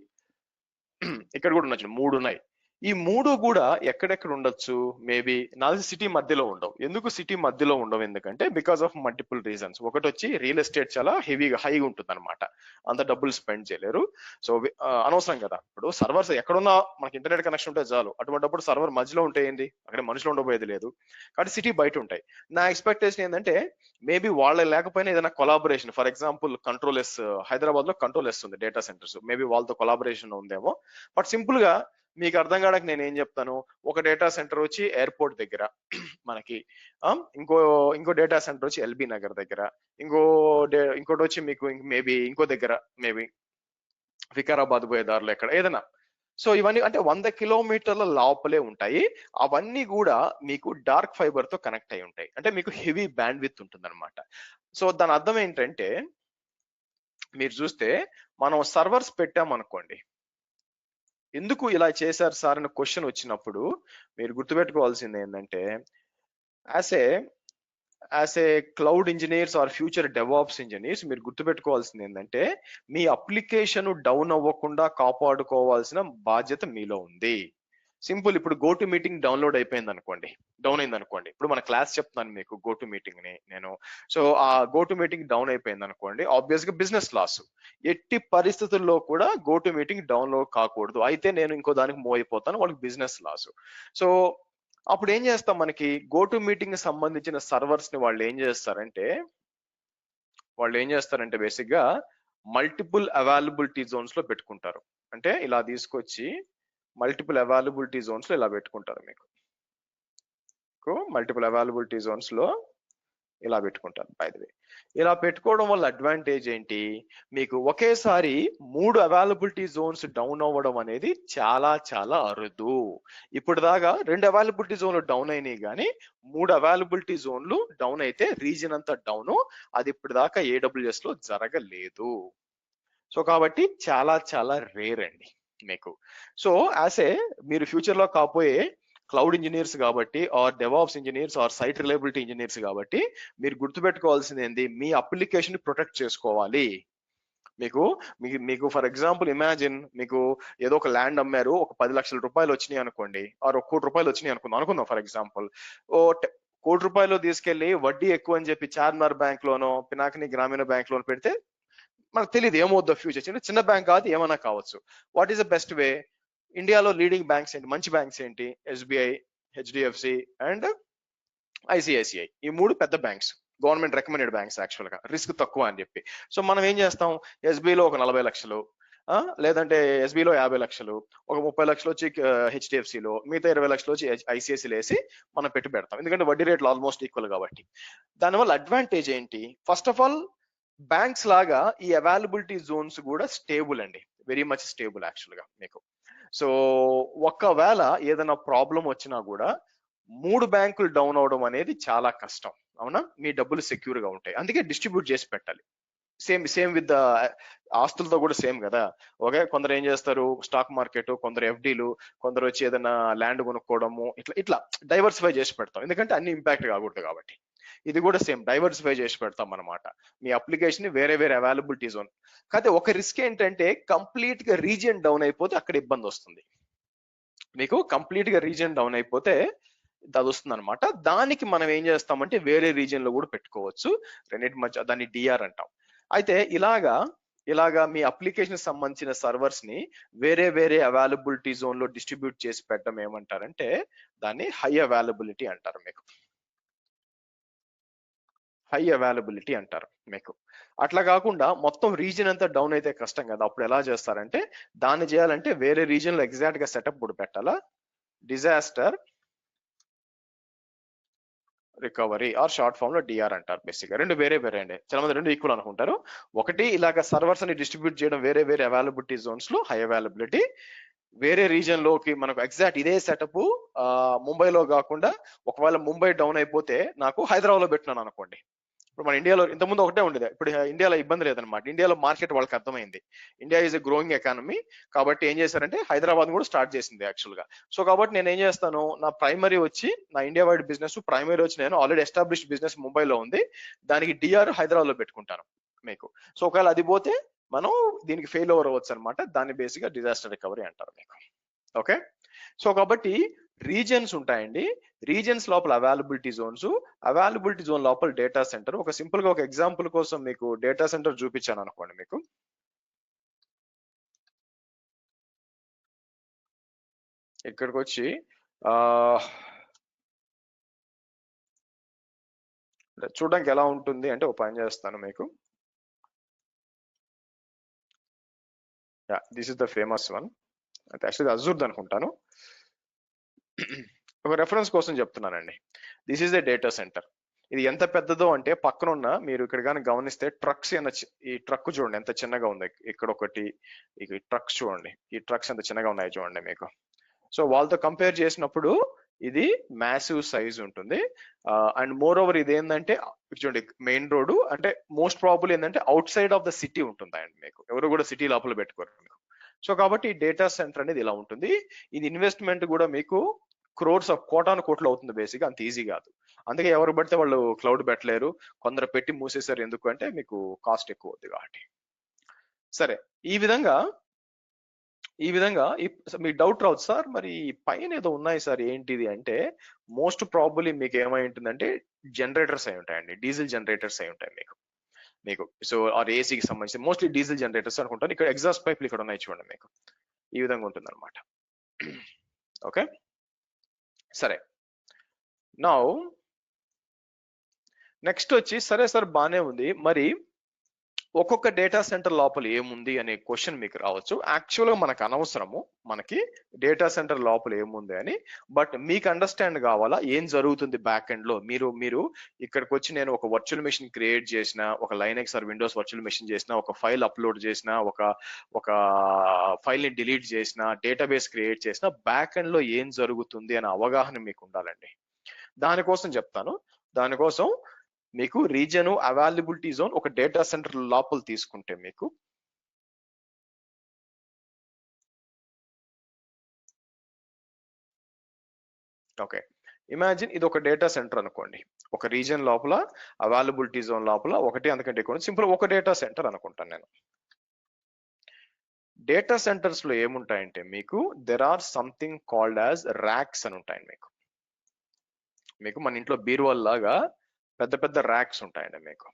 ఇక్కడ కూడా ఉండొచ్చు, 3 ఉన్నాయి. ఈ 3 కూడా ఎక్కడెక్కడ ఉండొచ్చు? మేబీ నాది సిటీ మధ్యలో ఉండవు. ఎందుకు సిటీ మధ్యలో ఉండవు? ఎందుకంటే బికాస్ ఆఫ్ మల్టిపుల్ రీజన్స్. ఒకటి వచ్చి రియల్ ఎస్టేట్ చాలా హైగా ఉంటుంది అనమాట, అంత డబ్బులు స్పెండ్ చేయలేరు. సో అనవసరం కదా, ఇప్పుడు సర్వర్స్ ఎక్కడున్నా మనకి ఇంటర్నెట్ కనెక్షన్ ఉంటే చాలు, అటువంటిప్పుడు సర్వర్ మధ్యలో ఉంటే ఏంది, అక్కడ మనుషులు ఉండబోయేది లేదు. కాబట్టి సిటీ బయట ఉంటాయి. నా ఎక్స్పెక్టేషన్ ఏంటంటే మేబీ వాళ్ళ లేకపోయినా ఏదైనా collaboration, for example control yes, Hyderabad లో కంట్రోల్ ఎస్ ఉంది డేటా సెంటర్స్, మేబీ వాళ్ళతో కొలాబరేషన్ ఉందేమో. బట్ సింపుల్ గా మీకు అర్థం కావడానికి నేను ఏం చెప్తాను, ఒక డేటా సెంటర్ వచ్చి ఎయిర్పోర్ట్ దగ్గర మనకి, ఇంకో డేటా సెంటర్ వచ్చి ఎల్బీ నగర్ దగ్గర, ఇంకోటి వచ్చి మీకు మేబీ ఇంకో దగ్గర, మేబీ వికారాబాద్ పోయే దారిలో ఎక్కడ ఏదైనా. సో ఇవన్నీ అంటే 100 కిలోమీటర్ల లోపలే ఉంటాయి. అవన్నీ కూడా మీకు డార్క్ ఫైబర్ తో కనెక్ట్ అయి ఉంటాయి, అంటే మీకు హెవీ బ్యాండ్ విత్ ఉంటుంది అనమాట. సో దాని అర్థం ఏంటంటే మీరు చూస్తే మనం సర్వర్స్ పెట్టామనుకోండి, ఎందుకు ఇలా చేశారు సార్ అని క్వశ్చన్ వచ్చినప్పుడు మీరు గుర్తుపెట్టుకోవాల్సింది ఏంటంటే, as a cloud engineers or future DevOps engineers మీరు గుర్తుపెట్టుకోవాల్సింది ఏంటంటే, మీ అప్లికేషన్ డౌన్ అవ్వకుండా కాపాడుకోవాల్సిన బాధ్యత మీలో ఉంది. సింపుల్, ఇప్పుడు గో టు మీటింగ్ డౌన్ అయింది అనుకోండి, ఇప్పుడు మన క్లాస్ చెప్తాను మీకు గో టు మీటింగ్ ని నేను. సో ఆ గో టు మీటింగ్ డౌన్ అయిపోయింది అనుకోండి, ఆబ్వియస్ గా బిజినెస్ లాస్. ఎట్టి పరిస్థితుల్లో కూడా గో టు మీటింగ్ డౌన్లోడ్ కాకూడదు, అయితే నేను ఇంకో దానికి మూవ్ అయిపోతాను, వాళ్ళకి బిజినెస్ లాస్. సో అప్పుడు ఏం చేస్తాం, మనకి గో టు మీటింగ్ సంబంధించిన సర్వర్స్ ని వాళ్ళు ఏం చేస్తారంటే బేసిక్ గా మల్టిపుల్ అవైలబిలిటీ జోన్స్ లో పెట్టుకుంటారు. అంటే ఇలా తీసుకొచ్చి మల్టిపుల్ అవైలబిలిటీ జోన్స్ లో ఇలా పెట్టుకుంటారు మీకు మల్టిపుల్ అవైలబిలిటీ జోన్స్ లో ఇలా పెట్టుకుంటారు. బై ది వే, ఇలా పెట్టుకోవడం వల్ల అడ్వాంటేజ్ ఏంటి, మీకు ఒకేసారి 3 అవైలబిలిటీ జోన్స్ డౌన్ అవ్వడం అనేది చాలా చాలా అరుదు. ఇప్పుడు దాకా 2 అవైలబిలిటీ జోన్లు డౌన్ అయినాయి, కానీ 3 అవైలబిలిటీ జోన్లు డౌన్ అయితే రీజన్ అంతా డౌన్, అది ఇప్పుడు దాకా ఏడబ్ల్యూఎస్ లో జరగలేదు. సో కాబట్టి చాలా చాలా రేర్ అండి మీకు. సో మీరు ఫ్యూచర్ లో కాబోయే క్లౌడ్ ఇంజనీర్స్ కాబట్టి, or DevOps engineers, or site reliability engineers కాబట్టి మీరు గుర్తుపెట్టుకోవాల్సింది ఏంది, మీ అప్లికేషన్ ని ప్రొటెక్ట్ చేసుకోవాలి. మీకు ఫర్ ఎగ్జాంపుల్ ఇమాజిన్, మీకు ఏదో ఒక ల్యాండ్ అమ్మారు, ఒక 10 లక్షల రూపాయలు వచ్చినాయి అనుకోండి, ఆర్ 1 కోటి రూపాయలు వచ్చినాయి అనుకుందాం ఫర్ ఎగ్జాంపుల్. 1 కోటి రూపాయలు తీసుకెళ్లి వడ్డీ ఎక్కువ అని చెప్పి చార్మినార్ బ్యాంక్ లోనో పినాకిని గ్రామీణ బ్యాంక్ లోనో పెడితే మనకు తెలియదు ఏమవుద్దో ఫ్యూచర్. చిన్న బ్యాంక్ కాదు, ఏమైనా కావచ్చు. What is the best way? ఇండియాలో లీడింగ్ బ్యాంక్స్ ఏంటి, మంచి బ్యాంక్స్ ఏంటి? ఎస్బీఐ, హెచ్డిఎఫ్సి అండ్ ఐసిఐసిఐ, ఈ 3 పెద్ద banks, government recommended banks, actual గా రిస్క్ తక్కువ అని చెప్పి. సో మనం ఏం చేస్తాం, ఎస్బీలో ఒక 40 లక్షలు, లేదంటే ఎస్బీలో 50 లక్షలు, ఒక 30 లక్షలు వచ్చి హెచ్డిఎఫ్సిలో, మిగతా 20 లక్షలు వచ్చి ఐసిఐసిలో వేసి మనం పెడతాం, ఎందుకంటే వడ్డీ రేట్లు ఆల్మోస్ట్ ఈక్వల్ కాబట్టి. దానివల్ల అడ్వాంటేజ్ ఏంటి, ఫస్ట్ ఆఫ్ ఆల్ బ్యాంక్స్ లాగా ఈ అవైలబిలిటీ జోన్స్ కూడా స్టేబుల్ అండి, వెరీ మచ్ స్టేబుల్ యాక్చువల్ గా మీకు. సో ఒకవేళ ఏదైనా ప్రాబ్లం వచ్చినా కూడా 3 బ్యాంకులు డౌన్ అవడం అనేది చాలా కష్టం, అవునా? మీ డబ్బులు సెక్యూర్ గా ఉంటాయి, అందుకే డిస్ట్రిబ్యూట్ చేసి పెట్టాలి. సేమ్ విత్ ఆస్తులతో కూడా సేమ్ కదా. ఓకే, కొందరు ఏం చేస్తారు, స్టాక్ మార్కెట్, కొందరు ఎఫ్డీలు, కొందరు వచ్చి ఏదైనా ల్యాండ్ కొనుక్కోవడము, ఇట్లా డైవర్సిఫై చేసి పెడతాం, ఎందుకంటే అన్ని ఇంపాక్ట్ కాకూడదు కాబట్టి. ఇది కూడా సేమ్ డైవర్సిఫై చేసి పెడతాం అనమాట మీ అప్లికేషన్ ని, వేరే అవైలబిలిటీ జోన్. కాకపోతే ఒక రిస్క్ ఏంటంటే కంప్లీట్ గా రీజియన్ డౌన్ అయిపోతే అక్కడ ఇబ్బంది వస్తుంది మీకు. కంప్లీట్ గా రీజియన్ డౌన్ అయిపోతే అది వస్తుంది అనమాట. దానికి మనం ఏం చేస్తామంటే వేరే రీజియన్ లో కూడా పెట్టుకోవచ్చు, రెండింటి మధ్య దాన్ని డిఆర్ అంటాం. అయితే ఇలాగా మీ అప్లికేషన్ సంబంధించిన సర్వర్స్ ని వేరే వేరే అవైలబిలిటీ జోన్ లో డిస్ట్రిబ్యూట్ చేసి పెట్టడం ఏమంటారంటే దాన్ని హై అవైలబిలిటీ అంటారు మీకు. హై అవైలబిలిటీ అంటారు మీకు. అట్లా కాకుండా మొత్తం రీజియన్ అంతా డౌన్ అయితే కష్టం కదా, అప్పుడు ఎలా చేస్తారంటే దాన్ని చేయాలంటే వేరే రీజియన్ లో ఎగ్జాక్ట్ గా సెటప్ కూడా పెట్టాలా, disaster recovery or short form లో డిఆర్ అంటారు. బేసిక్ గా రెండు వేరే వేరే అండి, చాలా మంది రెండు ఈక్వల్ అనుకుంటారు. ఒకటి ఇలాగ సర్వర్స్ అని డిస్ట్రిబ్యూట్ చేయడం వేరే వేరే అవైలబిలిటీ జోన్స్ లో హై అవైలబిలిటీ, వేరే రీజియన్ లోకి మనకు ఎగ్జాక్ట్ ఇదే సెటప్ ముంబైలో కాకుండా ఒకవేళ ముంబై డౌన్ అయిపోతే నాకు హైదరాబాద్ లో పెట్టినాను అనుకోండి. ఇప్పుడు మన ఇండియాలో ఇంతకుముందు ఒకటే ఉండేది, ఇప్పుడు ఇండియాలో ఇబ్బంది లేదనమాట. ఇండియాలో మార్కెట్ వాళ్ళకి అర్థమైంది, India is a growing economy, కాబట్టి ఏం చేశారంటే హైదరాబాద్ కూడా స్టార్ట్ చేసింది యాక్చువల్ గా. సో కాబట్టి నేను ఏం చేస్తాను, నా ప్రైమరీ వచ్చి నా ఇండియా వైడ్ బిజినెస్ ప్రైమరీ వచ్చి నేను ఆల్రెడీ ఎస్టాబ్లిష్డ్ బిజినెస్ ముంబైలో ఉంది, దానికి డిఆర్ హైదరాబాద్ లో పెట్టుకుంటాను మీకు. సో ఒకవేళ అది పోతే మనం దీనికి ఫెయిల్ ఓవర్ అవ్వచ్చు అనమాట, దాన్ని బేసిక్ గా డిజాస్టర్ రికవరీ అంటారు మీకు. ఓకే, సో కాబట్టి రీజియన్స్ ఉంటాయండి, రీజియన్స్ లోపల అవైలబిలిటీ జోన్స్, అవైలబిలిటీ జోన్ లోపల డేటా సెంటర్. ఒక సింపుల్ గా ఒక ఎగ్జాంపుల్ కోసం మీకు డేటా సెంటర్ చూపించాను అనుకోండి. మీకు ఇక్కడికి వచ్చి చూడడానికి ఎలా ఉంటుంది అంటే ఒక పని చేస్తాను మీకు. This is the famous one, అయితే యాక్చువల్లీ అజూర్ అనుకుంటాను. ఒక రెఫరెన్స్ కోసం చెప్తున్నానండి. This is the data centre. ఇది ఎంత పెద్దదో అంటే పక్కన ఉన్న మీరు ఇక్కడ కానీ గమనిస్తే ట్రక్స్ ఈ ట్రక్ చూడండి ఎంత చిన్నగా ఉంది, ఇక్కడ ఒకటి, ఈ ట్రక్స్ చూడండి, ఈ ట్రక్స్ ఎంత చిన్నగా ఉన్నాయి చూడండి మీకు. సో వాళ్ళతో కంపేర్ చేసినప్పుడు ఇది మ్యాసివ్ సైజ్ ఉంటుంది. అండ్ మోర్ ఓవర్ ఇది ఏంటంటే చూడండి మెయిన్ రోడ్ అంటే మోస్ట్ ప్రాబుల్ ఏంటంటే out side of the city ఉంటుందండి మీకు, ఎవరు కూడా సిటీ లోపల పెట్టుకోరు మీకు. సో కాబట్టి డేటా సెంటర్ అనేది ఇలా ఉంటుంది. ఇది ఇన్వెస్ట్మెంట్ కూడా మీకు క్రోర్స్ ఆఫ్ కోటాను కోట్లు అవుతుంది, బేసిక్ అంత ఈజీ కాదు. అందుకే ఎవరు పడితే వాళ్ళు క్లౌడ్ పెట్టలేరు, కొందరు పెట్టి మూసేశారు. ఎందుకు అంటే మీకు కాస్ట్ ఎక్కువ అవుతుంది కాబట్టి. సరే, ఈ విధంగా మీకు డౌట్ రావచ్చు, సార్ మరి పైన ఏదో ఉన్నాయి సార్ ఏంటిది అంటే మోస్ట్ ప్రాబబ్లీ మీకు ఏమై ఉంటుందంటే జనరేటర్స్ అయి ఉంటాయండి, డీజిల్ జనరేటర్స్ అయి ఉంటాయి మీకు. సో ఆర్ ఏసీకి సంబంధించి మోస్ట్లీ డీజిల్ జనరేటర్స్ అనుకుంటాను. ఇక్కడ ఎగ్జాస్ట్ పైపులు ఇక్కడ ఉన్నాయి చూడండి మీకు, ఈ విధంగా ఉంటుంది అనమాట. ఓకే, సరే. నౌ నెక్స్ట్ వచ్చి సరే సార్ బానే ఉంది, మరి ఒక్కొక్క డేటా సెంటర్ లోపల ఏముంది అనే క్వశ్చన్ మీకు రావచ్చు. యాక్చువల్గా మనకు అనవసరము, మనకి డేటా సెంటర్ లోపల ఏముంది అని, బట్ మీకు అండర్స్టాండ్ కావాలా ఏం జరుగుతుంది బ్యాక్ ఎండ్ లో. మీరు ఇక్కడికి వచ్చి నేను ఒక వర్చువల్ మెషిన్ క్రియేట్ చేసిన, ఒక Linux or Windows virtual machine చేసిన, ఒక ఫైల్ అప్లోడ్ చేసిన, ఒక ఫైల్ ని డిలీట్ చేసిన, డేటాబేస్ క్రియేట్ చేసిన, బ్యాక్ ఎండ్ లో ఏం జరుగుతుంది అనే అవగాహన మీకు ఉండాలండి. దానికోసం చెప్తాను. దానికోసం మీకు రీజియన్ అవైలబిలిటీ జోన్ ఒక డేటా సెంటర్ లోపల తీసుకుంటే మీకు ఓకే, ఇమాజిన్ ఇది ఒక డేటా సెంటర్ అనుకోండి, ఒక రీజియన్ లోపల అవైలబిలిటీ జోన్ లోపల ఒకటి అంతకంటే ఎక్కువ సింపుల్ ఒక డేటా సెంటర్ అనుకుంటాను నేను. డేటా సెంటర్స్ లో ఏముంటాయంటే మీకు there or something called as racks అని ఉంటాయండి మీకు మన ఇంట్లో బీరువాల్ లాగా పెద్ద పెద్ద ర్యాక్స్ ఉంటాయండి మీకు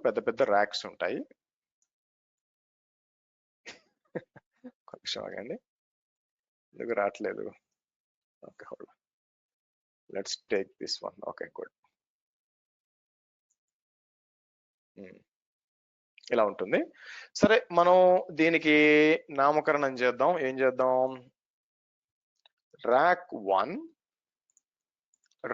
పెద్ద పెద్ద ర్యాక్స్ ఉంటాయి. కొంచెం ఆగండి, ఎందుకు రావట్లేదు. Okay, hold, let's take this one. Okay, good. ఇలా ఉంటుంది. సరే, మనం దీనికి నామకరణం చేద్దాం. ఏం చేద్దాం, ర్యాక్ 1,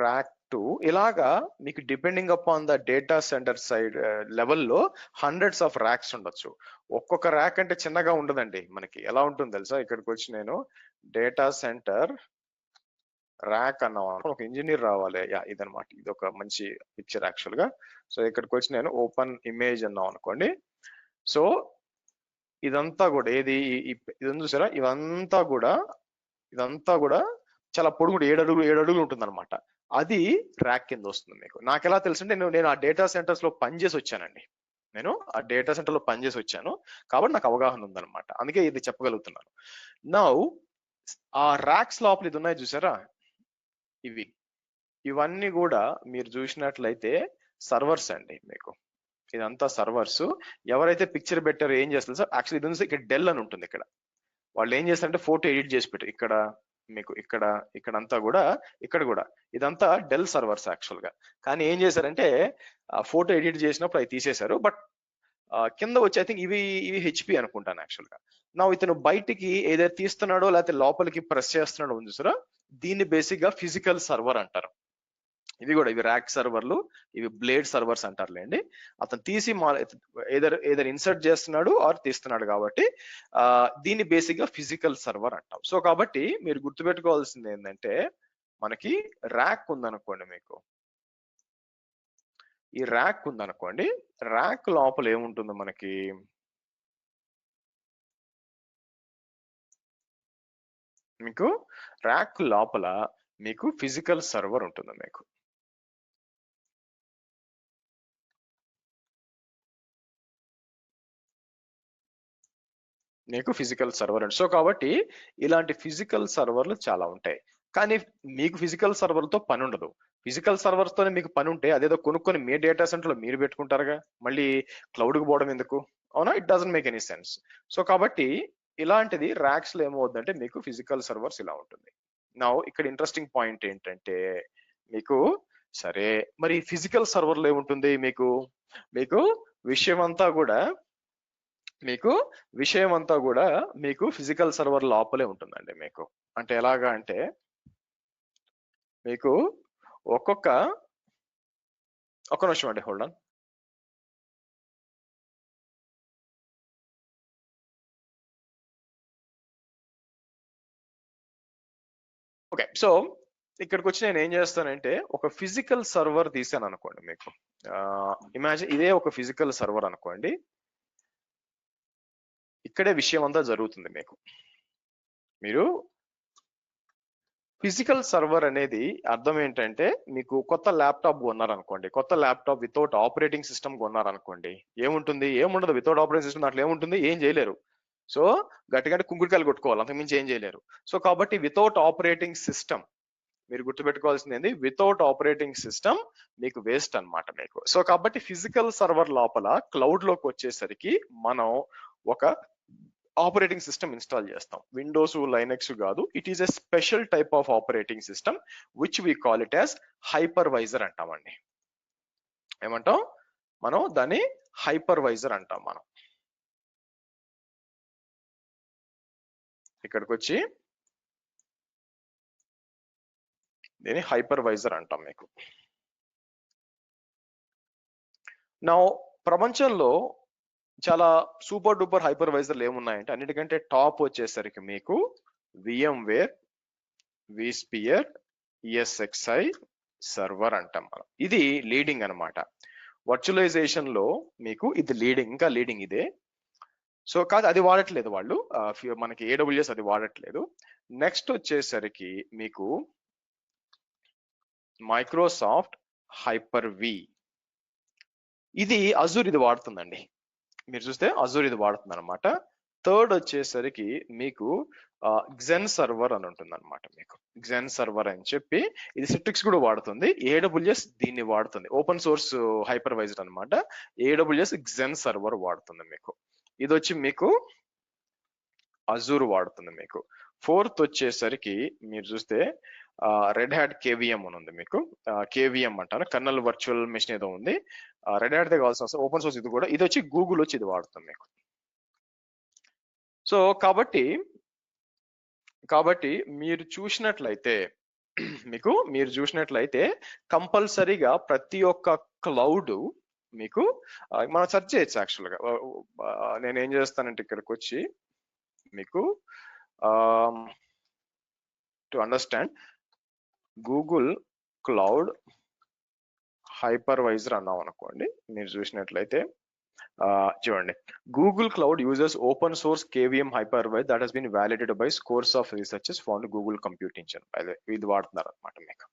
ర్యాక్ 2 ఇలాగా మీకు depending upon the data centre side లెవెల్లో హండ్రెడ్స్ ఆఫ్ ర్యాక్స్ ఉండొచ్చు. ఒక్కొక్క ర్యాక్ అంటే చిన్నగా ఉండదండి మనకి. ఎలా ఉంటుంది తెలుసా, ఇక్కడికి వచ్చి నేను డేటా సెంటర్ ర్యాక్ అన్నాం, ఒక ఇంజనీర్ రావాలి. ఇదనమాట, ఇది ఒక మంచి పిక్చర్ యాక్చువల్ గా. సో ఇక్కడికి వచ్చి నేను ఓపెన్ ఇమేజ్ అన్నాం అనుకోండి. సో ఇదంతా కూడా ఏది ఇది చూసారా, ఇదంతా కూడా చాలా పొడుగు 7 అడుగులు ఉంటుంది అనమాట. అది ర్యాక్ కింద వస్తుంది మీకు. నాకు ఎలా తెలుసు అంటే నేను ఆ డేటా సెంటర్స్ లో పనిచేసి వచ్చానండి. నేను ఆ డేటా సెంటర్ లో పనిచేసి వచ్చాను కాబట్టి నాకు అవగాహన ఉందన్నమాట, అందుకే ఇది చెప్పగలుగుతున్నాను. నౌ ఆ ర్యాక్స్ లోపల ఇది ఉన్నాయి చూసారా, ఇవన్నీ కూడా మీరు చూసినట్లయితే సర్వర్స్ అండి. మీకు ఇదంతా సర్వర్స్. ఎవరైతే పిక్చర్ పెట్టారో ఏం చేస్తారు సార్, యాక్చువల్లీ ఇది ఇక్కడ డెల్ అని ఉంటుంది. ఇక్కడ వాళ్ళు ఏం చేస్తారంటే ఫోటో ఎడిట్ చేసి పెట్టారు. ఇక్కడ మీకు ఇక్కడంతా కూడా, ఇక్కడ కూడా ఇదంతా డెల్ సర్వర్స్ యాక్చువల్ గా. కానీ ఏం చేశారంటే ఫోటో ఎడిట్ చేసినప్పుడు అవి తీసేశారు. బట్ కింద వచ్చి ఐ థింక్ ఇవి హెచ్పి అనుకుంటాను యాక్చువల్ గా. నా ఇతను బయటికి ఏదైతే తీస్తున్నాడో లేకపోతే లోపలికి ప్రెస్ చేస్తున్నాడో ఉంది చూసారా, దీన్ని బేసిక్ గా ఫిజికల్ సర్వర్ అంటారు. ఇవి ర్యాక్ సర్వర్లు, ఇవి బ్లేడ్ సర్వర్స్ అంటారులేండి. అతను తీసి ఏదర్ ఇన్సర్ట్ చేస్తున్నాడు ఆర్ తీస్తున్నాడు కాబట్టి దీన్ని బేసిక్ గా ఫిజికల్ సర్వర్ అంటాం. సో కాబట్టి మీరు గుర్తుపెట్టుకోవాల్సింది ఏంటంటే, మనకి ర్యాక్ ఉందనుకోండి, మీకు ఈ ర్యాక్ ఉందనుకోండి, ర్యాక్ లోపల ఏముంటుంది మనకి, మీకు ర్యాక్ లోపల మీకు ఫిజికల్ సర్వర్ ఉంటుంది. మీకు ఫిజికల్ సర్వర్ అండి. సో కాబట్టి ఇలాంటి ఫిజికల్ సర్వర్లు చాలా ఉంటాయి. కానీ మీకు ఫిజికల్ సర్వర్తో పని ఉండదు. ఫిజికల్ సర్వర్స్ తోనే మీకు పని ఉంటే అదేదో కొనుక్కొని మీ డేటా సెంటర్ లో మీరు పెట్టుకుంటారుగా, మళ్ళీ క్లౌడ్కి పోవడం ఎందుకు? అవునా? It doesn't make any sense. So కాబట్టి ఇలాంటిది ర్యాక్స్ లో ఏమవుతుందంటే మీకు ఫిజికల్ సర్వర్స్ ఇలా ఉంటుంది. నా ఇక్కడ ఇంట్రెస్టింగ్ పాయింట్ ఏంటంటే, మీకు సరే మరి ఫిజికల్ సర్వర్లో ఏముంటుంది, మీకు విషయం అంతా కూడా మీకు ఫిజికల్ సర్వర్ లోపలే ఉంటుందండి. మీకు అంటే ఎలాగా అంటే, మీకు ఒక్క నిమిషం అండి, హోల్డ్ ఆన్. ఓకే, సో ఇక్కడికి వచ్చి నేను ఏం చేస్తానంటే ఒక ఫిజికల్ సర్వర్ తీసాను అనుకోండి. మీకు ఇమాజిన్ ఇదే ఒక ఫిజికల్ సర్వర్ అనుకోండి. ఇక్కడే విషయం అంతా జరుగుతుంది. మీరు ఫిజికల్ సర్వర్ అనేది అర్థం ఏంటంటే, మీకు కొత్త ల్యాప్టాప్ కొన్నారనుకోండి, కొత్త ల్యాప్టాప్ వితౌట్ ఆపరేటింగ్ సిస్టమ్ కొన్నారనుకోండి, ఏముండదు వితౌట్ ఆపరేటింగ్ సిస్టమ్. దాంట్లో ఏముంటుంది, ఏం చేయలేరు. సో గట్టిగా కుంకుడుకాయలు కొట్టుకోవాలి, అంతకుమించి ఏం చేయలేరు. సో కాబట్టి వితౌట్ ఆపరేటింగ్ సిస్టమ్, మీరు గుర్తుపెట్టుకోవాల్సింది ఏంది, వితౌట్ ఆపరేటింగ్ సిస్టమ్ మీకు వేస్ట్ అన్నమాట మీకు. సో కాబట్టి ఫిజికల్ సర్వర్ లోపల క్లౌడ్ లోకి వచ్చేసరికి మనం ఒక ఆపరేటింగ్ సిస్టమ్ ఇన్స్టాల్ చేస్తాం. విండోస్, లైనక్స్ కాదు. It is a special type of operating system which we call it as hypervisor అంటామండి. ఏమంటాం మనం దాన్ని? హైపర్వైజర్ అంటాం మనం. ఇక్కడికి వచ్చి దీన్ని హైపర్వైజర్ అంటాం మీకు. నా ప్రపంచంలో చాలా సూపర్ డూపర్ హైపర్వైజర్లు ఏమున్నాయంటే, అన్నిటికంటే టాప్ వచ్చేసరికి మీకు VMware vSphere ESXi సర్వర్ అంటాం మనం. ఇది లీడింగ్ అన్నమాట. వర్చువలైజేషన్ లో మీకు ఇది లీడింగ్, ఇంకా లీడింగ్ ఇదే. సో కాదు, అది వాడట్లేదు వాళ్ళు, మనకి AWS అది వాడట్లేదు. నెక్స్ట్ వచ్చేసరికి మీకు మైక్రోసాఫ్ట్ హైపర్-V, ఇది అజూర్ ఇది వాడుతుందండి. మీరు చూస్తే అజూర్ ఇది వాడుతుంది అనమాట. థర్డ్ వచ్చేసరికి మీకు Xen సర్వర్ అని ఉంటుంది అనమాట. మీకు Xen సర్వర్ అని చెప్పి ఇది సిట్రిక్స్ కూడా వాడుతుంది. AWS దీన్ని వాడుతుంది, ఓపెన్ సోర్స్ హైపర్వైజర్ అనమాట. AWS Xen సర్వర్ వాడుతుంది మీకు. ఇది వచ్చి మీకు అజూర్ వాడుతుంది మీకు. ఫోర్త్ వచ్చేసరికి మీరు చూస్తే రెడ్ హ్యాట్ KVM అని ఉంది మీకు. KVM అంటారు, కర్నల్ వర్చువల్ మెషిన్ ఏదో ఉంది. రెడ్ హ్యాట్ దే కావాల్సిన అవసరం, ఓపెన్ సోర్స్ ఇది కూడా. ఇది వచ్చి గూగుల్ వచ్చి ఇది వాడుతుంది మీకు. సో కాబట్టి మీరు చూసినట్లయితే కంపల్సరీగా ప్రతి ఒక్క క్లౌడ్ మీకు మనం సెర్చ్ చేయొచ్చు. యాక్చువల్గా నేనేం చేస్తానంటే ఇక్కడికి వచ్చి మీకు to understand Google cloud hypervisor అన్నాం అనుకోండి. మీరు చూసినట్లయితే చూడండి, Google cloud uses open source KVM hypervisor that has been validated by scores of researchers found Google compute engine. ఇది వాడుతున్నారు అనమాట మీకు.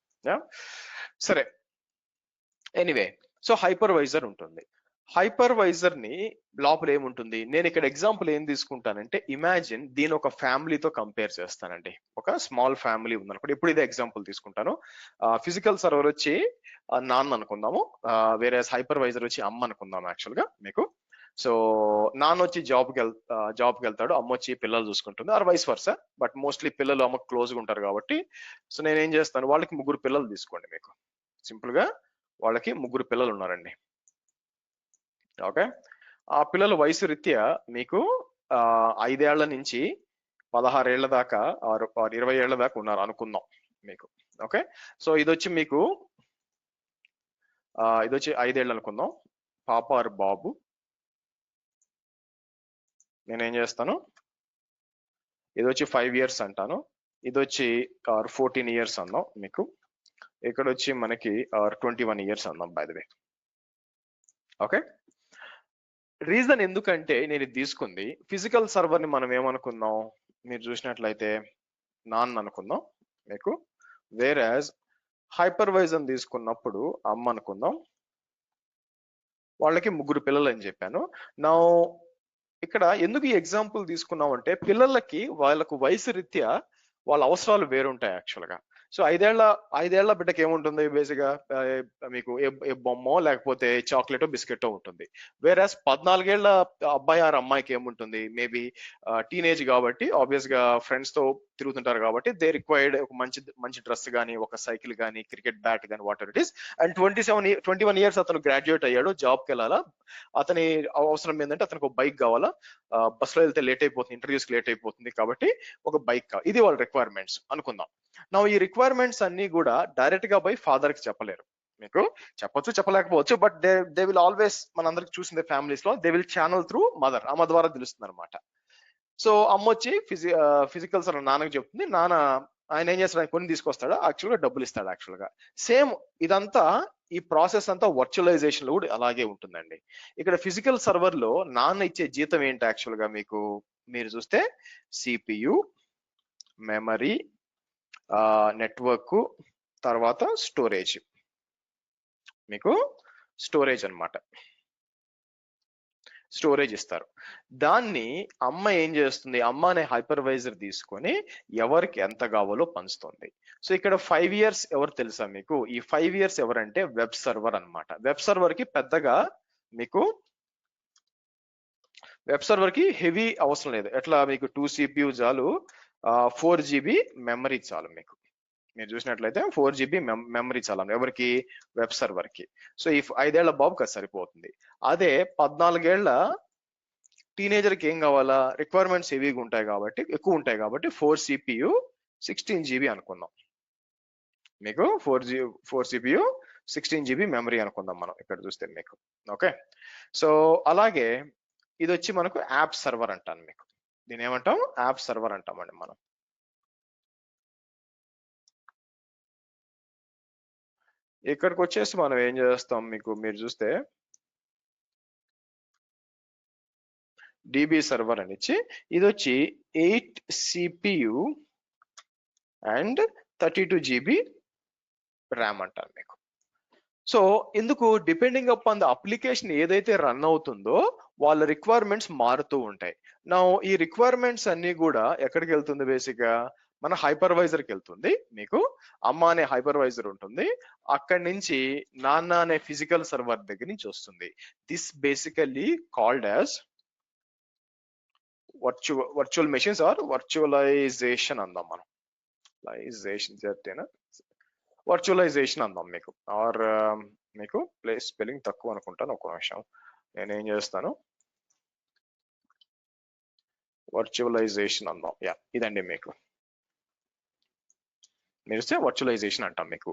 సరే, ఎనీవే, సో హైపర్వైజర్ ఉంటుంది. హైపర్వైజర్ ని లోపల ఏముంటుంది, నేను ఇక్కడ ఎగ్జాంపుల్ ఏం తీసుకుంటానంటే ఇమాజిన్ దీని ఒక ఫ్యామిలీతో కంపేర్ చేస్తానండి. ఒక స్మాల్ ఫ్యామిలీ ఉందనుకోండి, ఇప్పుడు ఇదే ఎగ్జాంపుల్ తీసుకుంటాను. ఫిజికల్ సర్వర్ వచ్చి నాన్న అనుకుందాము, వేరే హైపర్వైజర్ వచ్చి అమ్మ అనుకుందాం యాక్చువల్ గా మీకు. సో నాన్న వచ్చి జాబ్కి వెళ్తాడు, అమ్మ వచ్చి పిల్లలు చూసుకుంటుంది, or vice versa. But mostly పిల్లలు అమ్మకు క్లోజ్గా ఉంటారు కాబట్టి సో నేను ఏం చేస్తాను, వాళ్ళకి 3 పిల్లలు తీసుకోండి. మీకు సింపుల్ గా వాళ్ళకి 3 పిల్లలు ఉన్నారండి. ఓకే, ఆ పిల్లల వయసు రీత్యా మీకు 5 ఏళ్ల నుంచి 16 ఏళ్ల దాకా 20 ఏళ్ల దాకా ఉన్నారు అనుకుందాం మీకు. ఓకే, సో ఇది వచ్చి మీకు ఇది వచ్చి 5 ఏళ్ళు అనుకుందాం, పాప ఆర్ బాబు. నేనేం చేస్తాను, ఇది వచ్చి 5 ఇయర్స్ అంటాను, ఇది వచ్చి 14 ఇయర్స్ అందాం మీకు, ఇక్కడ వచ్చి మనకి 21 ఇయర్స్ అందాం by the way. Okay, reason ఎందుకంటే నేను ఇది తీసుకుంది ఫిజికల్ సర్వర్ ని మనం ఏమనుకుందాం, మీరు చూసినట్లయితే నాన్న అనుకుందాం మీకు, వేరాజ్ హైపర్వైజర్ తీసుకున్నప్పుడు అమ్మ అనుకుందాం, వాళ్ళకి 3 పిల్లలు అని చెప్పాను. నా ఇక్కడ ఎందుకు ఈ ఎగ్జాంపుల్ తీసుకున్నాం అంటే పిల్లలకి వాళ్ళకు వయసు రీత్యా వాళ్ళ అవసరాలు వేరుంటాయి యాక్చువల్ గా. సో 5 ఏళ్ల బిడ్డకి ఏముంటుంది బేసిక్ గా మీకు ఏ బొమ్మో లేకపోతే చాక్లెటో బిస్కెటో ఉంటుంది. వేరాస్ 14 ఏళ్ల అబ్బాయి ఆర్ అమ్మాయికి ఏముంటుంది, మేబీ టీనేజ్ కాబట్టి ఆబ్వియస్ గా ఫ్రెండ్స్ తో తిరుగుతుంటారు కాబట్టి దే రిక్వైర్డ్ ఒక మంచి డ్రెస్ కానీ, ఒక సైకిల్ కానీ, క్రికెట్ బ్యాట్ కానీ, what ever it is. And 21 years అతను గ్రాడ్యుయేట్ అయ్యాడు, జాబ్కి వెళ్ళాలా, అతని అవసరం ఏంటంటే అతనికి ఒక బైక్ కావాలా, బస్సులో వెళ్తే లేట్ అయిపోతుంది, ఇంటర్వ్యూస్కి లేట్ అయిపోతుంది కాబట్టి ఒక బైక్ కావాలి, ఇది వాళ్ళ రిక్వైర్మెంట్స్ అనుకుందాం. నా ఈ రిక్వైర్మెంట్స్ అన్ని కూడా డైరెక్ట్ గా పోయి ఫాదర్ కి చెప్పలేరు, మీకు చెప్పొచ్చు చెప్పలేకపోవచ్చు, బట్ దే విల్ ఆల్వేస్, మనందరికి చూసిందే ఫ్యామిలీస్ లో they will channel through mother, అమ్మ ద్వారా తెలుస్తుంది అనమాట. సో అమ్మ వచ్చి ఫిజికల్ సర్ నాన్నకి చెప్తుంది, నాన్న ఆయన ఏం చేస్తాడు, కొన్ని తీసుకొస్తాడు, యాక్చువల్ గా డబ్బులు ఇస్తాడు యాక్చువల్ గా. సేమ్ ఇదంతా ఈ ప్రాసెస్ అంతా వర్చువలైజేషన్ లో కూడా అలాగే ఉంటుందండి. ఇక్కడ ఫిజికల్ సర్వర్ లో నాన్న ఇచ్చే జీతం ఏంటి యాక్చువల్ గా మీకు, మీరు చూస్తే సిపియు, మెమరీ, నెట్వర్క్, తర్వాత స్టోరేజ్, మీకు స్టోరేజ్ అన్నమాట, స్టోరేజ్ ఇస్తారు. దాన్ని అమ్మ ఏం చేస్తుంది, అమ్మ అనే హైపర్వైజర్ తీసుకొని ఎవరికి ఎంత కావాలో పంచుతుంది. సో ఇక్కడ 5 ఇయర్స్ ఎవరు తెలుసా మీకు, ఈ 5 ఇయర్స్ ఎవరంటే వెబ్ సర్వర్ అన్నమాట. వెబ్ సర్వర్ కి పెద్దగా మీకు వెబ్ సర్వర్ కి హెవీ అవసరం లేదు, ఎట్లా మీకు 2 CPU చాలు, 4 GB మెమరీ చాలు మీకు. మీరు చూసినట్లయితే 4 GB మెమరీ చాలా ఎవరికి, వెబ్ సర్వర్ కి. సో ఈ 5 ఏళ్ల బాబుకి అది సరిపోతుంది. అదే 14 ఏళ్ల టీనేజర్ కి ఏం కావాలా, రిక్వైర్మెంట్స్ హెవీగా ఉంటాయి కాబట్టి, ఎక్కువ ఉంటాయి కాబట్టి 4 CPU 16 GB అనుకుందాం మీకు, 4 CPU 16 GB మెమరీ అనుకుందాం మనం ఇక్కడ చూస్తే మీకు. ఓకే, సో అలాగే ఇది వచ్చి మనకు యాప్ సర్వర్ అంటాను మీకు, దీని ఏమంటాం, యాప్ సర్వర్ అంటామండి మనం. ఇక్కడికి వచ్చేసి మనం ఏం చేస్తాం మీకు, మీరు చూస్తే డిబి సర్వర్ అని ఇచ్చి, ఇది వచ్చి 8 CPU అండ్ 32 GB ర్యామ్ అంటారు మీకు. సో ఎందుకు, డిపెండింగ్ అపాన్ ద అప్లికేషన్ ఏదైతే రన్ అవుతుందో వాళ్ళ రిక్వైర్మెంట్స్ మారుతూ ఉంటాయి. నా ఈ రిక్వైర్మెంట్స్ అన్ని కూడా ఎక్కడికి వెళ్తుంది, బేసిక్ గా మన హైపర్వైజర్ కి వెళ్తుంది. మీకు అమ్మ అనే హైపర్వైజర్ ఉంటుంది, అక్కడి నుంచి నాన్న అనే ఫిజికల్ సర్వర్ దగ్గర నుంచి వస్తుంది. This basically called as virtual machines or virtualisation అందాం మనం, వర్చువలైజేషన్ అందాం మీకు. ఆర్ మీకు ప్లేస్ స్పెల్లింగ్ తక్కువ అనుకుంటాను, ఒక నిమిషం నేనేం చేస్తాను, వర్చువలైజేషన్ అందాం. యా, ఇదండి మీకు, మీరు వస్తే వర్చువలైజేషన్ అంటాం మీకు.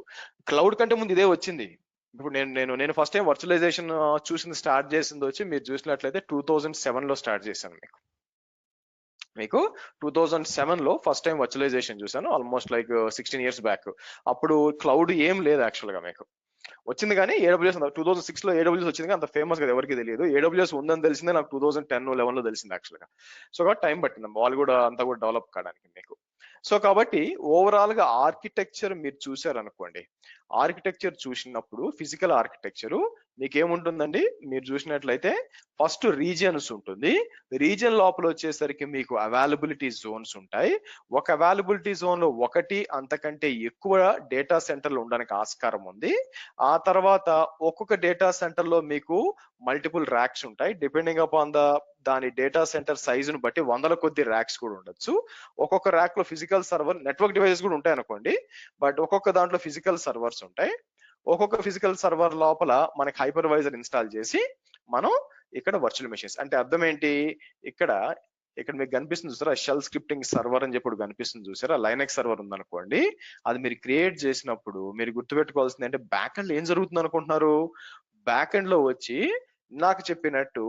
క్లౌడ్ కంటే ముందు ఇదే వచ్చింది. ఇప్పుడు నేను ఫస్ట్ టైం వర్చువలైజేషన్ చూసింది, స్టార్ట్ చేసింది వచ్చి మీరు చూసినట్లయితే 2007 లో స్టార్ట్ చేశాను మీకు 2007 లో ఫస్ట్ టైం వర్చువలైజేషన్ చూసాను, ఆల్మోస్ట్ లైక్ 16 ఇయర్స్ బ్యాక్. అప్పుడు క్లౌడ్ ఏం లేదు యాక్చువల్ గా, మీకు వచ్చింది కానీ AWS 2006 లో AWS వచ్చింది కానీ అంత ఫేమస్ గా ఎవరికి తెలియదు. AWS ఉందని తెలిసిందే నాకు 2010-11 లో తెలిసింది యాక్చువల్ గా. సో టైం పట్టింది వాళ్ళు కూడా అంతా కూడా డెవలప్ కావడానికి మీకు. సో కాబట్టి ఓవరాల్ గా ఆర్కిటెక్చర్ మీరు చూసారు అనుకోండి, ఆర్కిటెక్చర్ చూసినప్పుడు ఫిజికల్ ఆర్కిటెక్చర్ మీకు ఏముంటుందండి, మీరు చూసినట్లయితే ఫస్ట్ రీజియన్స్ ఉంటుంది. రీజియన్ లోపల వచ్చేసరికి మీకు అవైలబిలిటీ జోన్స్ ఉంటాయి. ఒక అవైలబిలిటీ జోన్ లో ఒకటి అంతకంటే ఎక్కువ డేటా సెంటర్లు ఉండడానికి ఆస్కారం ఉంది. ఆ తర్వాత ఒక్కొక్క డేటా సెంటర్ లో మీకు మల్టిపుల్ ర్యాక్స్ ఉంటాయి. డిపెండింగ్ అపాన్ దాని డేటా సెంటర్ సైజును బట్టి వందల కొద్ది ర్యాక్స్ కూడా ఉండొచ్చు. ఒక్కొక్క ర్యాక్ లో ఫిజికల్ సర్వర్, నెట్వర్క్ డివైసెస్ కూడా ఉంటాయి అనుకోండి, బట్ ఒక్కొక్క దాంట్లో ఫిజికల్ సర్వర్స్ ఉంటాయి. ఒక్కొక్క ఫిజికల్ సర్వర్ లోపల మనకి హైపర్వైజర్ ఇన్స్టాల్ చేసి మనం ఇక్కడ వర్చువల్ మెషిన్స్ అంటే అర్థం ఏంటి, ఇక్కడ ఇక్కడ మీకు కనిపిస్తుంది చూసారా, షెల్ స్క్రిప్టింగ్ సర్వర్ అని చెప్పి కనిపిస్తుంది చూసారా, లైనక్స్ సర్వర్ ఉందనుకోండి, అది మీరు క్రియేట్ చేసినప్పుడు మీరు గుర్తుపెట్టుకోవాల్సింది అంటే బ్యాక్ ఎండ్ ఏం జరుగుతుంది అనుకుంటున్నారు, బ్యాక్ ఎండ్ లో వచ్చి నాకు చెప్పినట్టు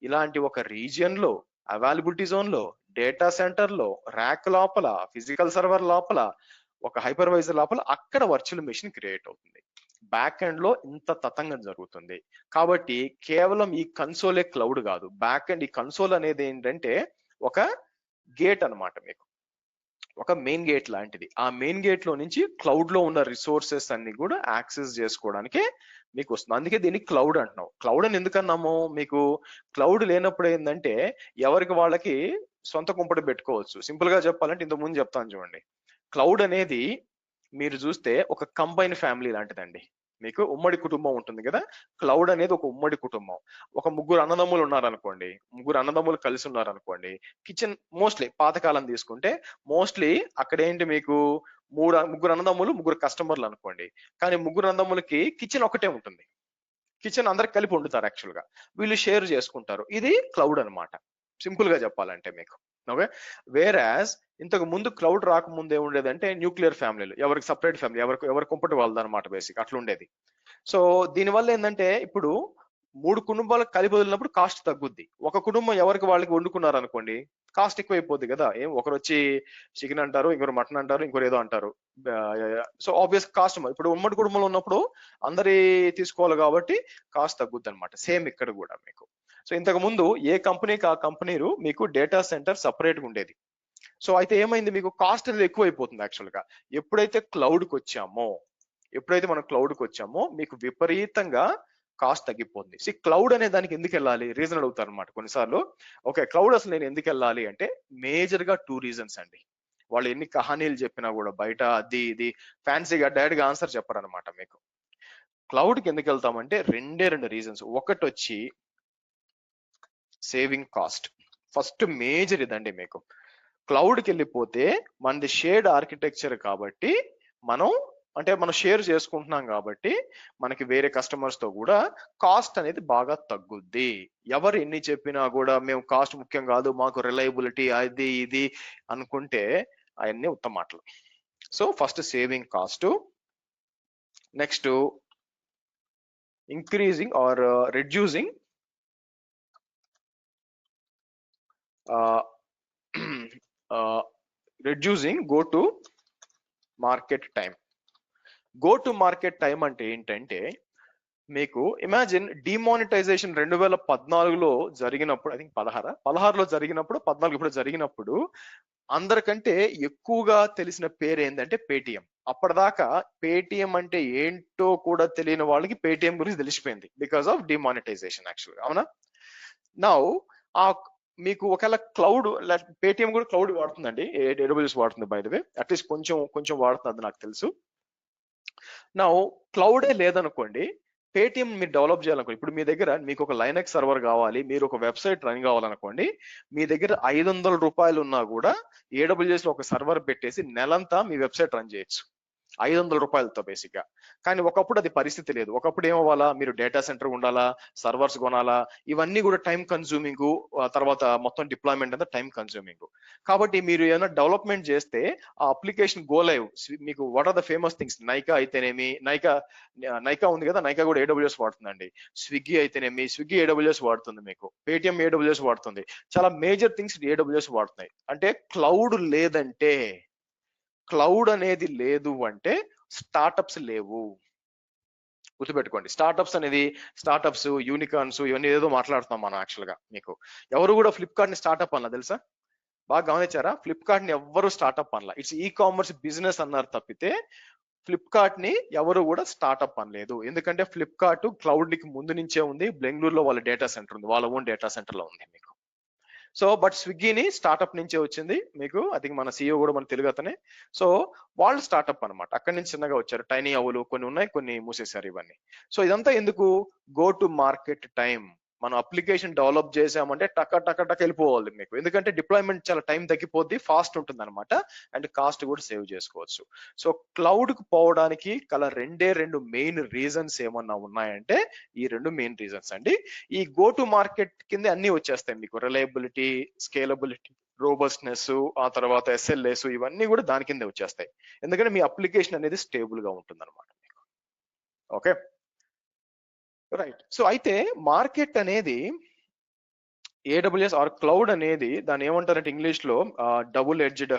ఇలాంటి ఒక రీజియన్ లో, అవైలబిలిటీ జోన్ లో, డేటా సెంటర్ లో, ర్యాక్ లోపల, ఫిజికల్ సర్వర్ లోపల, ఒక హైపర్వైజర్ లోపల అక్కడ వర్చువల్ మెషిన్ క్రియేట్ అవుతుంది. బ్యాక్ ఎండ్ లో ఇంత తతంగం జరుగుతుంది. కాబట్టి కేవలం ఈ కన్సోలే క్లౌడ్ కాదు, బ్యాక్ ఎండ్ ఈ కన్సోల్ అనేది ఏంటంటే ఒక గేట్ అన్నమాట, మీకు ఒక మెయిన్ గేట్ లాంటిది. ఆ మెయిన్ గేట్ లో నుంచి క్లౌడ్ లో ఉన్న రిసోర్సెస్ అన్ని కూడా యాక్సెస్ చేసుకోవడానికి మీకు వస్తుంది. అందుకే దీన్ని క్లౌడ్ అంటున్నాం. క్లౌడ్ అని ఎందుకన్నాము, మీకు క్లౌడ్ లేనప్పుడు ఏంటంటే ఎవరికి వాళ్ళకి సొంత కుంపటి పెట్టుకోవచ్చు. సింపుల్ గా చెప్పాలంటే ఇంతకు ముందు చెప్తాను చూడండి, క్లౌడ్ అనేది మీరు చూస్తే ఒక కంబైన్ ఫ్యామిలీ లాంటిదండి. మీకు ఉమ్మడి కుటుంబం ఉంటుంది కదా, క్లౌడ్ అనేది ఒక ఉమ్మడి కుటుంబం. ఒక ముగ్గురు అన్నదమ్ములు ఉన్నారనుకోండి, ముగ్గురు అన్నదమ్ములు కలిసి ఉన్నారనుకోండి, కిచెన్ మోస్ట్లీ పాతకాలం తీసుకుంటే మోస్ట్లీ అక్కడ ఏంటి, మీకు ముగ్గురు అన్నదమ్ములు, ముగ్గురు కస్టమర్లు అనుకోండి, కానీ ముగ్గురు అన్నదమ్ములకి కిచెన్ ఒకటే ఉంటుంది. కిచెన్ అందరికి కలిపి వండుతారు యాక్చువల్ గా, వీళ్ళు షేర్ చేసుకుంటారు. ఇది క్లౌడ్ అన్నమాట సింపుల్ గా చెప్పాలంటే మీకు. ఓకే, వేరాజ్ ఇంతకు ముందు క్లౌడ్ రాకముందు ఏముండేదంటే న్యూక్లియర్ ఫ్యామిలీలు, ఎవరికి సపరేట్ ఫ్యామిలీ, ఎవరి కుంపటి వాళ్ళది అనమాట బేసిక్ అట్లా ఉండేది. సో దీనివల్ల ఏంటంటే ఇప్పుడు 3 కుటుంబాలకు కలిపి వదిలినప్పుడు కాస్ట్ తగ్గుద్ది. ఒక కుటుంబం ఎవరికి వాళ్ళకి వండుకున్నారు అనుకోండి, కాస్ట్ ఎక్కువ అయిపోద్ది కదా. ఏం ఒకరు వచ్చి చికెన్ అంటారు, ఇంకొకరు మటన్ అంటారు, ఇంకొకరు ఏదో అంటారు. సో ఆబ్వియస్ కాస్ట్ ఇప్పుడు ఉమ్మడి కుటుంబంలో ఉన్నప్పుడు అందరి తీసుకోవాలి కాబట్టి కాస్ట్ తగ్గుద్ది అనమాట. సేమ్ ఇక్కడ కూడా మీకు. సో ఇంతకు ముందు ఏ కంపెనీకి ఆ కంపెనీలు మీకు డేటా సెంటర్ సపరేట్ గా ఉండేది. సో అయితే ఏమైంది, మీకు కాస్ట్ అనేది ఎక్కువ అయిపోతుంది యాక్చువల్ గా. ఎప్పుడైతే మనం క్లౌడ్కి వచ్చామో మీకు విపరీతంగా కాస్ట్ తగ్గిపోతుంది. సి క్లౌడ్ అనే దానికి ఎందుకు వెళ్ళాలి, రీజన్ అడుగుతారు అనమాట కొన్నిసార్లు. ఓకే, క్లౌడ్ అసలు నేను ఎందుకు వెళ్ళాలి అంటే మేజర్ గా 2 రీజన్స్ అండి. వాళ్ళు ఎన్ని కహానీలు చెప్పినా కూడా బయట అది ఇది ఫ్యాన్సీగా డైరెక్ట్ గా ఆన్సర్ చెప్పారనమాట మీకు. క్లౌడ్ కి ఎందుకు వెళ్తామంటే రెండే 2 రీజన్స్. ఒకటి వచ్చి సేవింగ్ కాస్ట్, ఫస్ట్ మేజర్ ఇదండి మీకు. క్లౌడ్కి వెళ్ళిపోతే మనది షేర్డ్ ఆర్కిటెక్చర్ కాబట్టి మనం షేర్ చేసుకుంటున్నాం కాబట్టి మనకి వేరే కస్టమర్స్ తో కూడా కాస్ట్ అనేది బాగా తగ్గుద్ది. ఎవరు ఎన్ని చెప్పినా కూడా మేము కాస్ట్ ముఖ్యం కాదు, మాకు రిలయబిలిటీ అది ఇది అనుకుంటే అవన్నీ ఉత్తమ మాటలు. So first saving cost, next increasing or reducing go to market time. Go to market time అంటే ఏంటంటే మీకు ఇమాజిన్ డిమానిటైజేషన్ 2014లో జరిగినప్పుడు, ఐ థింక్ 16లో జరిగినప్పుడు, 14 ఇప్పుడు జరిగినప్పుడు అందరికంటే ఎక్కువగా తెలిసిన పేరు ఏంటంటే పేటిఎం. అప్పటిదాకా పేటిఎం అంటే ఏంటో కూడా తెలియని వాళ్ళకి పేటిఎం గురించి తెలిసిపోయింది బికాస్ ఆఫ్ డిమానిటైజేషన్ యాక్చువల్గా, అవునా. నౌ ఆ మీకు ఒకవేళ క్లౌడ్, పేటిఎం కూడా క్లౌడ్ వాడుతుందండి, AWS వాడుతుంది బై ద వే, అట్లీస్ట్ కొంచెం వాడుతుంది నాకు తెలుసు. నా క్లౌడే లేదనుకోండి, పేటిఎం మీరు డెవలప్ చేయాలనుకోండి, ఇప్పుడు మీ దగ్గర మీకు ఒక లైనక్స్ సర్వర్ కావాలి, మీరు ఒక వెబ్సైట్ రన్ కావాలనుకోండి, మీ దగ్గర 500 రూపాయలు ఉన్నా కూడా AWS లో ఒక సర్వర్ పెట్టేసి నెలంతా మీ వెబ్సైట్ రన్ చేయొచ్చు 500 రూపాయలతో బేసిక్ గా. కానీ ఒకప్పుడు అది పరిస్థితి లేదు. ఒకప్పుడు ఏమవ్వాలా, మీరు డేటా సెంటర్ ఉండాలా, సర్వర్స్ కొనాలా, ఇవన్నీ కూడా టైం కన్స్యూమింగ్, తర్వాత మొత్తం డిప్లాయ్మెంట్ అంతా టైం కన్స్యూమింగ్. కాబట్టి మీరు ఏమైనా డెవలప్మెంట్ చేస్తే ఆ అప్లికేషన్ గో లైవ్, మీకు what are the famous things, Nykaa అయితేనేమి, నైకా ఉంది కదా, నైకా కూడా AWS వాడుతుందండి. స్విగ్గీ అయితేనేమి, స్విగ్గీ AWS వాడుతుంది, మీకు పేటిఎం AWS వాడుతుంది. చాలా మేజర్ థింగ్స్ AWS వాడుతున్నాయి. అంటే క్లౌడ్ లేదంటే, క్లౌడ్ అనేది లేదు అంటే స్టార్టప్స్ లేవు. గుర్తుపెట్టుకోండి, స్టార్టప్స్ యూనికార్న్స్ ఇవన్నీ ఏదో మాట్లాడుతున్నాం మనం. యాక్చువల్ గా మీకు ఎవరు కూడా ఫ్లిప్కార్ట్ ని స్టార్ట్అప్ అన్నా తెలుసా, బాగా గమనించారా? ఫ్లిప్కార్ట్ ని ఎవ్వరు స్టార్ట్అప్ అనలా, ఇట్స్ ఈ కామర్స్ బిజినెస్ అన్నారు తప్పితే ఫ్లిప్కార్ట్ ని ఎవరు కూడా స్టార్ట్అప్ అనలేదు. ఎందుకంటే ఫ్లిప్కార్ట్ క్లౌడ్ కి ముందు నుంచే ఉంది. బెంగళూరులో వాళ్ళ డేటా సెంటర్ ఉంది, వాళ్ళ ఓన్ డేటా సెంటర్ లో ఉంది మీకు. సో బట్ స్విగ్గీని స్టార్ట్అప్ నుంచే వచ్చింది మీకు. అది మన సీఈఓ కూడా మన తెలుగు అతనే. సో వాళ్ళు స్టార్ట్అప్ అనమాట, అక్కడి నుంచి చిన్నగా వచ్చారు. టైనీ అవులు కొన్ని ఉన్నాయి, కొన్ని మూసేశారు ఇవన్నీ. సో ఇదంతా ఎందుకు? Go to market time. మనం అప్లికేషన్ డెవలప్ చేసామంటే టక టక టక వెళ్ళిపోవాలి మీకు. ఎందుకంటే డిప్లాయ్మెంట్ చాలా టైం తగ్గిపోద్ది, ఫాస్ట్ ఉంటుంది అనమాట, అండ్ కాస్ట్ కూడా సేవ్ చేసుకోవచ్చు. సో క్లౌడ్ కు పోవడానికి గల రెండు మెయిన్ రీజన్స్ ఏమన్నా ఉన్నాయంటే ఈ రెండు మెయిన్ రీజన్స్ అండి. ఈ గో టు మార్కెట్ కింద అన్ని వచ్చేస్తాయి మీకు. రిలయబిలిటీ, స్కేలబిలిటీ, రోబస్ట్నెస్, ఆ తర్వాత ఎస్ఎల్ఎస్, ఇవన్నీ కూడా దాని కింద వచ్చేస్తాయి. ఎందుకంటే మీ అప్లికేషన్ అనేది స్టేబుల్ గా ఉంటుంది అనమాట మీకు. Okay right. సో అయితే మార్కెట్ అనేది ఏడబ్ల్యూఎస్ ఆర్ క్లౌడ్ అనేది దాన్ని ఏమంటారంటే ఇంగ్లీష్ లో డబుల్ ఎడ్జ్డ్,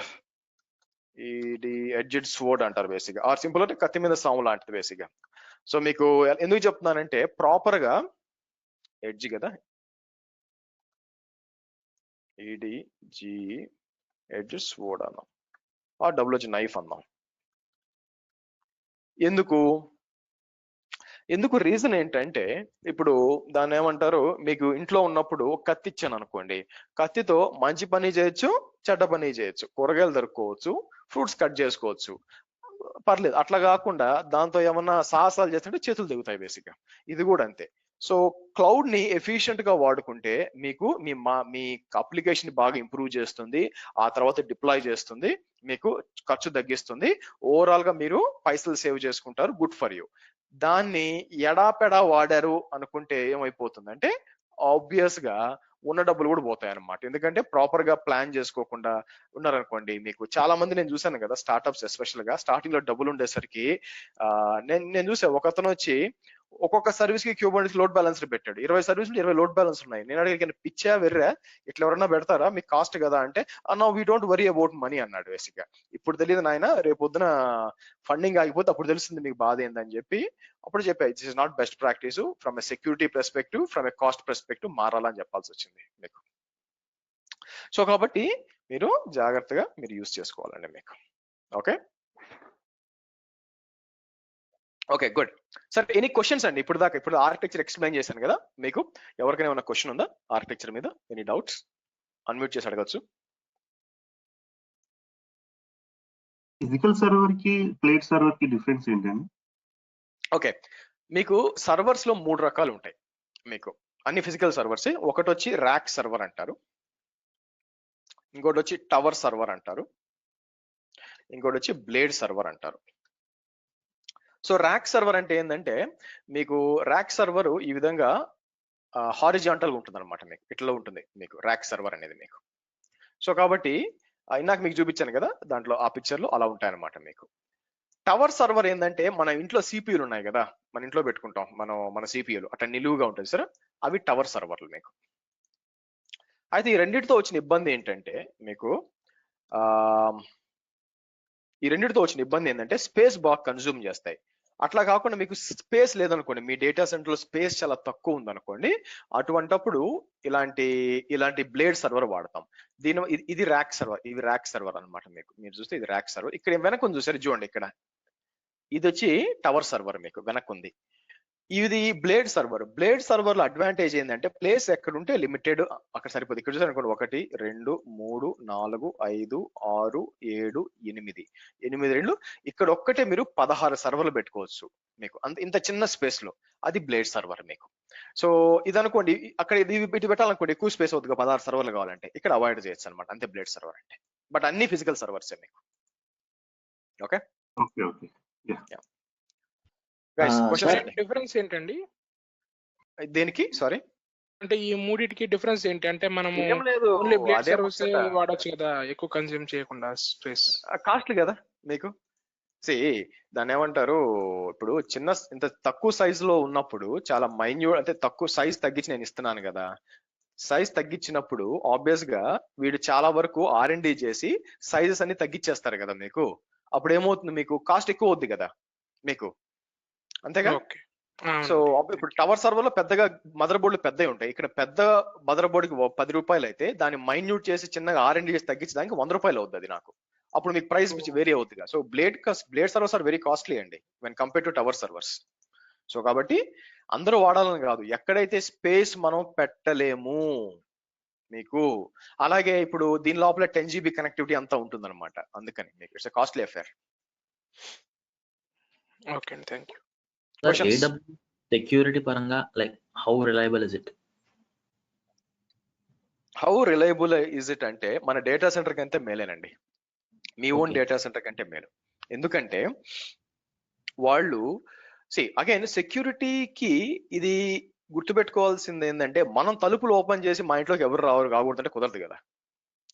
ఇది ఎడ్జ్డ్ స్వోర్డ్ అంటారు బేసిక్ గా. ఆర్ సింపుల్ అంటే కత్తి మీద సాము లాంటిది బేసిక్ గా. సో మీకు ఎందుకు చెప్తున్నానంటే ప్రాపర్ గా ఎడ్జ్ కదా, ఈడిజి ఎడ్జ్ స్వోర్డ్ అన్నాం, ఆ డబుల్ నైఫ్ అన్నాం. ఎందుకు రీజన్ ఏంటంటే ఇప్పుడు దాన్ని ఏమంటారు, మీకు ఇంట్లో ఉన్నప్పుడు కత్తి ఇచ్చాను అనుకోండి, కత్తితో మంచి పని చేయొచ్చు, చెడ్డ పని చేయొచ్చు. కూరగాయలు దొరుకోవచ్చు, ఫ్రూట్స్ కట్ చేసుకోవచ్చు, పర్లేదు. అట్లా కాకుండా దాంతో ఏమన్నా సాహసాలు చేస్తుంటే చేతులు దిగుతాయి బేసిక్ గా. ఇది కూడా అంతే. సో క్లౌడ్ ని ఎఫిషియెంట్ గా వాడుకుంటే మీకు మీ అప్లికేషన్ బాగా ఇంప్రూవ్ చేస్తుంది, ఆ తర్వాత డిప్లాయ్ చేస్తుంది, మీకు ఖర్చు తగ్గిస్తుంది, ఓవరాల్ గా మీరు పైసలు సేవ్ చేసుకుంటారు, గుడ్ ఫర్ యూ. దాన్ని ఎడాపెడా వాడారు అనుకుంటే ఏమైపోతుందంటే ఆబ్వియస్ గా ఉన్న డబ్బులు కూడా పోతాయి అనమాట. ఎందుకంటే ప్రాపర్ గా ప్లాన్ చేసుకోకుండా ఉన్నారనుకోండి, మీకు చాలా మంది నేను చూసాను కదా, స్టార్ట్అప్స్ ఎస్పెషల్ గా స్టార్టింగ్ లో డబ్బులు ఉండేసరికి నేను చూసా, ఒక అతను వచ్చి ఒక్కొక్క సర్వీస్ కి క్యూబర్నెట్స్ లోడ్ బ్యాలెన్స్ పెట్టాడు. 20 సర్వీసులు 20 లోడ్ బ్యాలెన్స్ ఉన్నాయి. నేను అడిగిన పిచ్చా వెర్రా, ఇట్లా ఎవరన్నా పెడతారా, మీకు కాస్ట్ కదా అంటే, no we don't worry about money అన్నాడు బేసిక్ గా. ఇప్పుడు తెలియదు నాయన, రేపు పొద్దున ఫండింగ్ ఆగిపోతే అప్పుడు తెలుస్తుంది మీకు బాధ ఏందని చెప్పి అప్పుడు చెప్పా, this is not best practice from a security perspective, from a cost perspective మారాలని చెప్పాల్సి వచ్చింది మీకు. సో కాబట్టి మీరు జాగ్రత్తగా మీరు యూజ్ చేసుకోవాలండి మీకు. Okay okay good. సరే ఎనీ క్వశ్చన్స్ అండి? ఇప్పుడు ఆర్కిటెక్చర్ ఎక్స్ప్లెయిన్ చేశాను కదా మీకు. ఎవరికైనా ఏమైనా క్వశ్చన్ ఉందా ఆర్కిటెక్చర్ మీద? Any doubts? అన్మ్యూట్ చేసి అడగచ్చు. ఫిజికల్ సర్వర్ కి ప్లేట్ సర్వర్ కి డిఫరెన్స్ ఏంటండి? ఓకే, మీకు సర్వర్స్ లో 3 రకాలు ఉంటాయి మీకు, అన్ని ఫిజికల్ సర్వర్స్. ఒకటి వచ్చి ర్యాక్ సర్వర్ అంటారు, ఇంకోటి వచ్చి టవర్ సర్వర్ అంటారు, ఇంకోటి వచ్చి బ్లేడ్ సర్వర్ అంటారు. సో ర్యాక్ సర్వర్ అంటే ఏంటంటే, మీకు ర్యాక్ సర్వర్ ఈ విధంగా హారిజాంటల్ గా ఉంటుంది అనమాట, మీకు ఇట్లా ఉంటుంది మీకు ర్యాక్ సర్వర్ అనేది మీకు. సో కాబట్టి ఇందాక మీకు చూపించాను కదా, దాంట్లో ఆ పిక్చర్ లో అలా ఉంటాయన్నమాట మీకు. టవర్ సర్వర్ ఏంటంటే, మన ఇంట్లో సిపియూలు ఉన్నాయి కదా, మన ఇంట్లో పెట్టుకుంటాం మన సిపియూలు అట్లా నిలువుగా ఉంటుంది సార్, అవి టవర్ సర్వర్లు మీకు. అయితే ఈ రెండింటితో వచ్చిన ఇబ్బంది ఏంటంటే మీకు, ఈ రెండింటితో వచ్చిన ఇబ్బంది ఏంటంటే స్పేస్ బాగా కన్జ్యూమ్ చేస్తాయి. అట్లా కాకుండా మీకు స్పేస్ లేదనుకోండి, మీ డేటా సెంటర్ లో స్పేస్ చాలా తక్కువ ఉందనుకోండి, అటువంటప్పుడు ఇలాంటి బ్లేడ్ సర్వర్ వాడతాం. ఇది ర్యాక్ సర్వర్, ఇది ర్యాక్ సర్వర్ అనమాట మీకు. మీరు చూస్తే ఇది ర్యాక్ సర్వర్. ఇక్కడ వెనక ఉంది చూసారు చూడండి, ఇక్కడ ఇది వచ్చి టవర్ సర్వర్ మీకు వెనక ఉంది. ఇది బ్లేడ్ సర్వర్. బ్లేడ్ సర్వర్ లో అడ్వాంటేజ్ ఏంటంటే, ప్లేస్ ఎక్కడ ఉంటే లిమిటెడ్ అక్కడ సరిపోతుంది. ఇక్కడ చూసారు అనుకోండి, 1 2 3 4 5 6 7 8 రెండు, ఇక్కడ ఒక్కటే మీరు 16 సర్వర్లు పెట్టుకోవచ్చు మీకు, ఇంత చిన్న స్పేస్ లో. అది బ్లేడ్ సర్వర్ మీకు. సో ఇది అనుకోండి, అక్కడ ఇటు పెట్టాలనుకోండి, ఎక్కువ స్పేస్ అవుతుంది, 16 సర్వర్లు కావాలంటే ఇక్కడ అవాయిడ్ చేయొచ్చు అనమాట, అంతే బ్లేడ్ సర్వర్ అంటే. బట్ అన్ని ఫిజికల్ సర్వర్సే మీకు. Okay okay okay. డిఫరెన్స్ ఏంటండి దేనికి? సారీ, అంటే ఈ మూడిటికి డిఫరెన్స్ ఏంటి? అంటే మనము ఏం లేదు, ఓన్లీ బ్లేడ్ అదే సర్వీస్ వాడొచ్చు కదా, ఎక్కువ కన్స్యూమ్ చేయకుండా స్పేస్. కాస్ట్లీ కదా మీకు. దాన్ని ఏమంటారు, ఇప్పుడు ఇంత తక్కువ సైజ్ లో ఉన్నప్పుడు చాలా మైన్యూట్, అంటే తక్కువ సైజ్ తగ్గించి నేను ఇస్తున్నాను కదా, సైజ్ తగ్గించినప్పుడు ఆబ్వియస్ గా వీడు చాలా వరకు R&D చేసి సైజెస్ అన్ని తగ్గించేస్తారు కదా మీకు. అప్పుడు ఏమవుతుంది, మీకు కాస్ట్ ఎక్కువ అవుద్ది కదా మీకు, అంతేగా. సో ఇప్పుడు టవర్ సర్వర్ లో పెద్దగా మదర్ బోర్డులు పెద్దవి ఉంటాయి. ఇక్కడ పెద్ద మదర్ బోర్డుకి 10 రూపాయలు అయితే, దాన్ని మైన్యూట్ చేసి చిన్నగా R&D చేసి తగ్గించడానికి 100 రూపాయలు అవుద్ది అది నాకు. అప్పుడు మీకు ప్రైస్ వేరీ అవుతుంది కదా. So blade servers are very costly అండి when compare to tower servers. So కాబట్టి అందరూ వాడాలని కాదు, ఎక్కడైతే స్పేస్ మనం పెట్టలేము మీకు, అలాగే ఇప్పుడు దీని లోపల 10 GB కనెక్టివిటీ అంతా ఉంటుంది అనమాట, అందుకని మీకు ఇట్స్ కాస్ట్లీ అఫేర్. ఓకే అండి, థ్యాంక్ యూ. AWS సెక్యూరిటీ పరంగా like how reliable is it? How reliable is it అంటే మన డేటా సెంటర్ కంటే మేలేనండి, మీ ఓన్ Okay. డేటా సెంటర్ కంటే మేలు. ఎందుకంటే వాళ్ళు అగైన్ సెక్యూరిటీకి ఇది గుర్తుపెట్టుకోవాల్సింది ఏంటంటే, మనం తలుపులు ఓపెన్ చేసి మా ఇంట్లోకి ఎవరు రాకూడదంటే కుదరదు కదా,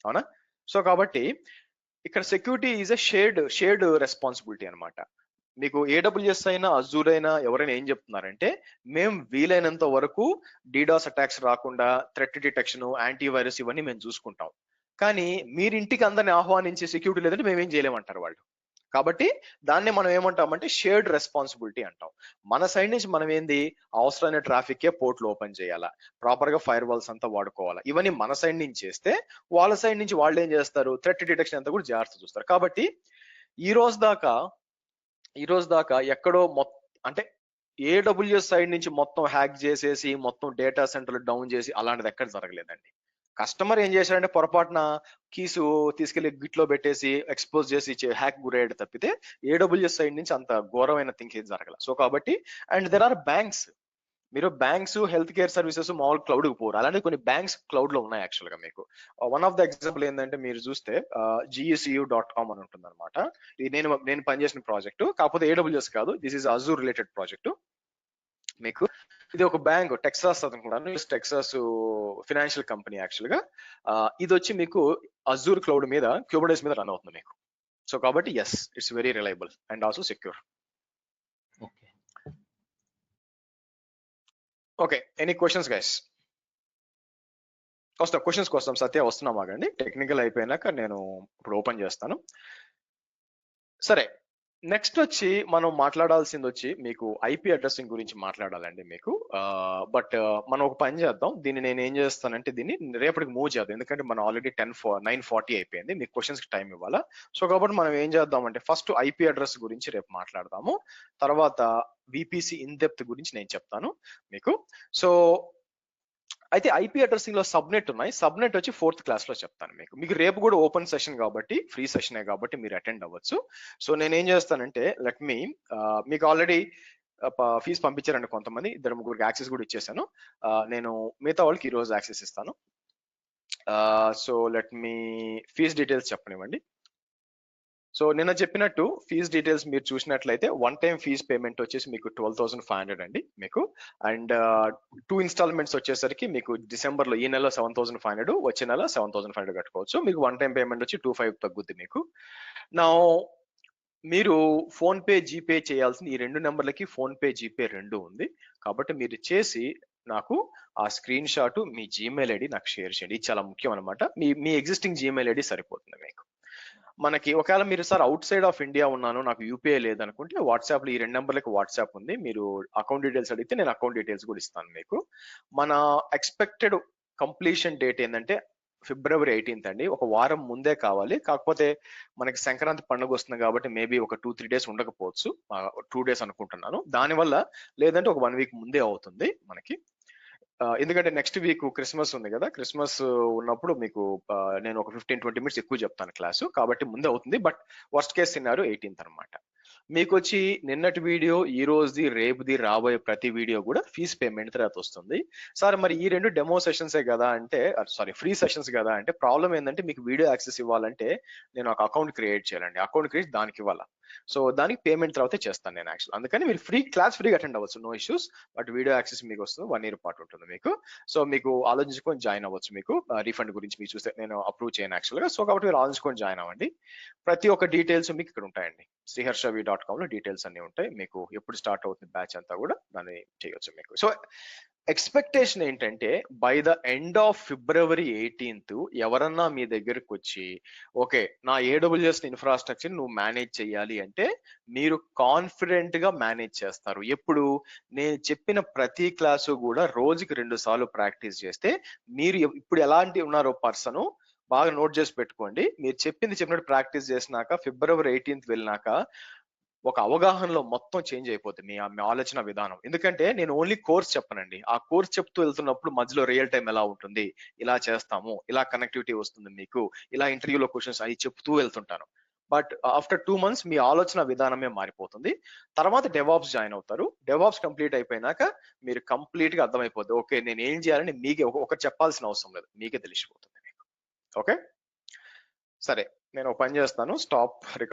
అవునా? సో కాబట్టి ఇక్కడ security is a shared responsibility అన్నమాట. మీకు AWS అయినా అజూర్ అయినా ఎవరైనా ఏం చెప్తున్నారంటే, మేము వీలైనంత వరకు DDoS అటాక్స్ రాకుండా థ్రెట్ డిటెక్షన్, యాంటీవైరస్ ఇవన్నీ మేము చూసుకుంటాం, కానీ మీరు ఇంటికి అందరిని ఆహ్వానించే సెక్యూరిటీ లేదంటే మేమేం చేయలేమంటారు వాళ్ళు. కాబట్టి దాన్ని మనం ఏమంటామంటే షేర్డ్ రెస్పాన్సిబిలిటీ అంటాం. మన సైడ్ నుంచి మనం ఏంది, అవసరమైన ట్రాఫిక్ పోర్ట్లు ఓపెన్ చేయాలా, ప్రాపర్ గా ఫైర్ వాల్స్ అంతా వాడుకోవాలా, ఇవన్నీ మన సైడ్ నుంచి చేస్తే వాళ్ళ సైడ్ నుంచి వాళ్ళు ఏం చేస్తారు, థ్రెట్ డిటెక్షన్ అంతా కూడా జాగ్రత్త చూస్తారు. కాబట్టి ఈ రోజు దాకా ఎక్కడో అంటే AWS సైడ్ నుంచి మొత్తం హ్యాక్ చేసేసి మొత్తం డేటా సెంటర్లు డౌన్ చేసి అలాంటిది ఎక్కడ జరగలేదండి. కస్టమర్ ఏం చేశాడంటే పొరపాటున కీసు తీసుకెళ్లి గిట్లో పెట్టేసి ఎక్స్పోజ్ చేసి హ్యాక్ గురయ్యాడు తప్పితే AWS సైడ్ నుంచి అంత ఘోరమైన థింక్ ఏం జరగల. సో కాబట్టి అండ్ దెర్ ఆర్ బ్యాంక్స్, మీరు బ్యాంక్స్, హెల్త్ కేర్ సర్వీసెస్ మామూలు క్లౌడ్ కి పోరు, అలాంటి కొన్ని బ్యాంక్స్ క్లౌడ్ లో ఉన్నాయి యాక్చువల్ గా. మీకు వన్ ఆఫ్ ద ఎగ్జాంపుల్ ఏంటంటే, మీరు చూస్తే GSU.com అని ఉంటుంది అనమాట. ఇది నేను పనిచేసిన ప్రాజెక్టు, కాకపోతే AWS కాదు, this is Azure related project. మీకు ఇది ఒక బ్యాంక్, టెక్సాస్ అనుకుంటాను, టెక్సాస్ ఫినాన్షియల్ కంపెనీ యాక్చువల్ గా. ఇది వచ్చి మీకు అజూర్ క్లౌడ్ మీద క్యూబర్నెటిస్ మీద రన్ అవుతుంది మీకు. సో కాబట్టి yes, it's very reliable and also secure. Okay, okay, any questions guys? Questions కోసం సత్య వస్తున్నాం ఆగండి, టెక్నికల్ అయిపోయినాక నేను ఇప్పుడు ఓపెన్ చేస్తాను. సరే, నెక్స్ట్ వచ్చి మనం మాట్లాడాల్సింది వచ్చి మీకు IP అడ్రస్సింగ్ గురించి మాట్లాడాలండి మీకు. బట్ మనం ఒక పని చేద్దాం, దీన్ని నేను ఏం చేస్తానంటే దీన్ని రేపటికి మూవ్ చేద్దాం, ఎందుకంటే మనం ఆల్రెడీ 9:40 అయిపోయింది, మీకు క్వశ్చన్స్ కి టైం ఇవ్వాలా. సో కాబట్టి మనం ఏం చేద్దాం అంటే ఫస్ట్ IP అడ్రస్ గురించి రేపు మాట్లాడదాము, తర్వాత VPC ఇన్ డెప్త్ గురించి నేను చెప్తాను మీకు. సో అయితే IP అడ్రసింగ్ లో సబ్నెట్ ఉన్నాయి, సబ్నెట్ వచ్చి 4th క్లాస్ లో చెప్తాను మీకు రేపు కూడా ఓపెన్ సెషన్ కాబట్టి, ఫ్రీ సెషనే కాబట్టి మీరు అటెండ్ అవ్వచ్చు. సో నేను ఏం చేస్తానంటే మీకు ఆల్రెడీ ఫీజు పంపించారండి కొంతమంది, 2-3 యాక్సెస్ కూడా ఇచ్చేసాను. నేను మిగతా వాళ్ళకి ఈ రోజు యాక్సెస్ ఇస్తాను. సో ఫీజ్ డీటెయిల్స్ చెప్పనివ్వండి. సో నిన్న చెప్పినట్టు ఫీజ్ డీటెయిల్స్ మీరు చూసినట్లయితే వన్ టైం ఫీజ్ పేమెంట్ వచ్చేసి మీకు 12,500 అండి మీకు. అండ్ 2 ఇన్స్టాల్మెంట్స్ వచ్చేసరికి మీకు డిసెంబర్ లో ఈ నెల 7,500, వచ్చే నెల 7,500 కట్టుకోవచ్చు. మీకు వన్ టైం పేమెంట్ వచ్చి 2,500 తగ్గుద్ది మీకు. నా మీరు ఫోన్ పే, జీపే చేయాల్సింది ఈ 2 నెంబర్లకి, ఫోన్ పే, జీపే 2 ఉంది. కాబట్టి మీరు చేసి నాకు ఆ స్క్రీన్ షాట్ మీ జీమెయిల్ ఐడి నాకు షేర్ చేయండి, ఇది చాలా ముఖ్యం అనమాట. మీ ఎగ్జిస్టింగ్ జీమెయిల్ ఐడి సరిపోతుంది మీకు. మనకి ఒకవేళ మీరు sir out side of India ఉన్నాను, నాకు UPI లేదనుకుంటే వాట్సాప్ లో ఈ 2 నెంబర్లకి వాట్సాప్ ఉంది, మీరు అకౌంట్ డీటెయిల్స్ అడిగితే నేను అకౌంట్ డీటెయిల్స్ కూడా ఇస్తాను మీకు. మన ఎక్స్పెక్టెడ్ కంప్లీషన్ డేట్ ఏంటంటే February 18th అండి, ఒక వారం ముందే కావాలి. కాకపోతే మనకి సంక్రాంతి పండుగ వస్తుంది కాబట్టి మేబీ ఒక 2-3 డేస్ ఉండకపోవచ్చు, 2 డేస్ అనుకుంటున్నాను. దానివల్ల లేదంటే ఒక 1 వీక్ ముందే అవుతుంది మనకి. ఎందుకంటే నెక్స్ట్ వీక్ క్రిస్మస్ ఉంది కదా, క్రిస్మస్ ఉన్నప్పుడు మీకు నేను ఒక 15-20 మినిట్స్ ఎక్కువ చెప్తాను క్లాసు, కాబట్టి ముందే అవుతుంది. But worst case scenario 18th అనమాట. మీకు వచ్చి నిన్నటి వీడియో, ఈ రోజుది, రేపుది, రాబోయే ప్రతి వీడియో కూడా ఫీజ్ పేమెంట్ తర్వాత వస్తుంది. సార్ మరి ఈ 2 డెమో సెషన్సే కదా అంటే, ఫ్రీ సెషన్స్ కదా అంటే, ప్రాబ్లం ఏంటంటే మీకు వీడియో యాక్సెస్ ఇవ్వాలంటే నేను ఒక అకౌంట్ క్రియేట్ చేయాలండి, అకౌంట్ క్రియేట్ దానికి ఇవ్వాలా. సో దానికి పేమెంట్ తర్వాత చేస్తాను నేను యాక్చువల్. అందుకని మీరు ఫ్రీగా అటెండ్ అవ్వచ్చు, no issues. But video access మీకు వస్తుంది, 1 year పాటు ఉంటుంది మీకు. సో మీకు ఆలోచించుకొని జాయిన్ అవ్వచ్చు. మీకు రీఫండ్ గురించి మీరు చూస్తే నేను అప్రూవ్ చేయను యాక్చువల్ గా. సో కాబట్టి మీరు ఆలోచించుకొని జాయిన్ అవ్వండి. ప్రతి ఒక్క డీటెయిల్స్ మీకు ఇక్కడ ఉంటాయండి, sriharshavi.com లో డీటెయిల్స్ అన్ని ఉంటాయి మీకు. ఎప్పుడు స్టార్ట్ అవుతుంది బ్యాచ్ అంతా కూడా దాన్ని చేయొచ్చు మీకు. సో ఎక్స్పెక్టేషన్ ఏంటంటే by the end of February 18th ఎవరన్నా మీ దగ్గరకు వచ్చి ఓకే నా AWS ఇన్ఫ్రాస్ట్రక్చర్ నువ్వు మేనేజ్ చేయాలి అంటే మీరు కాన్ఫిడెంట్ గా మేనేజ్ చేస్తారు. ఎప్పుడు నేను చెప్పిన ప్రతి క్లాసు కూడా రోజుకి 2 సార్లు ప్రాక్టీస్ చేస్తే మీరు ఇప్పుడు ఎలాంటి ఉన్నారో పర్సన్ బాగా నోట్ చేసి పెట్టుకోండి. మీరు చెప్పినట్టు ప్రాక్టీస్ చేసినాక February 18th వెళ్ళినాక ఒక అవగాహనలో మొత్తం చేంజ్ అయిపోతుంది మీ ఆలోచన విధానం. ఎందుకంటే నేను ఓన్లీ కోర్స్ చెప్పనండి. ఆ కోర్స్ చెప్తూ వెళ్తున్నప్పుడు మధ్యలో రియల్ టైం ఎలా ఉంటుంది, ఇలా చేస్తాము, ఇలా కనెక్టివిటీ వస్తుంది మీకు, ఇలా ఇంటర్వ్యూలో క్వశ్చన్స్ అవి చెప్తూ వెళ్తుంటాను. బట్ ఆఫ్టర్ 2 months మీ ఆలోచన విధానమే మారిపోతుంది. తర్వాత డెవాప్స్ జాయిన్ అవుతారు. డెవాప్స్ కంప్లీట్ అయిపోయినాక మీరు కంప్లీట్ గా అర్థమైపోతుంది. ఓకే, నేను ఏం చేయాలని మీకే ఒకటి చెప్పాల్సిన అవసరం లేదు, మీకే తెలిసిపోతుంది మీకు. ఓకే, సరే నేను ఒక పని చేస్తాను. స్టాప్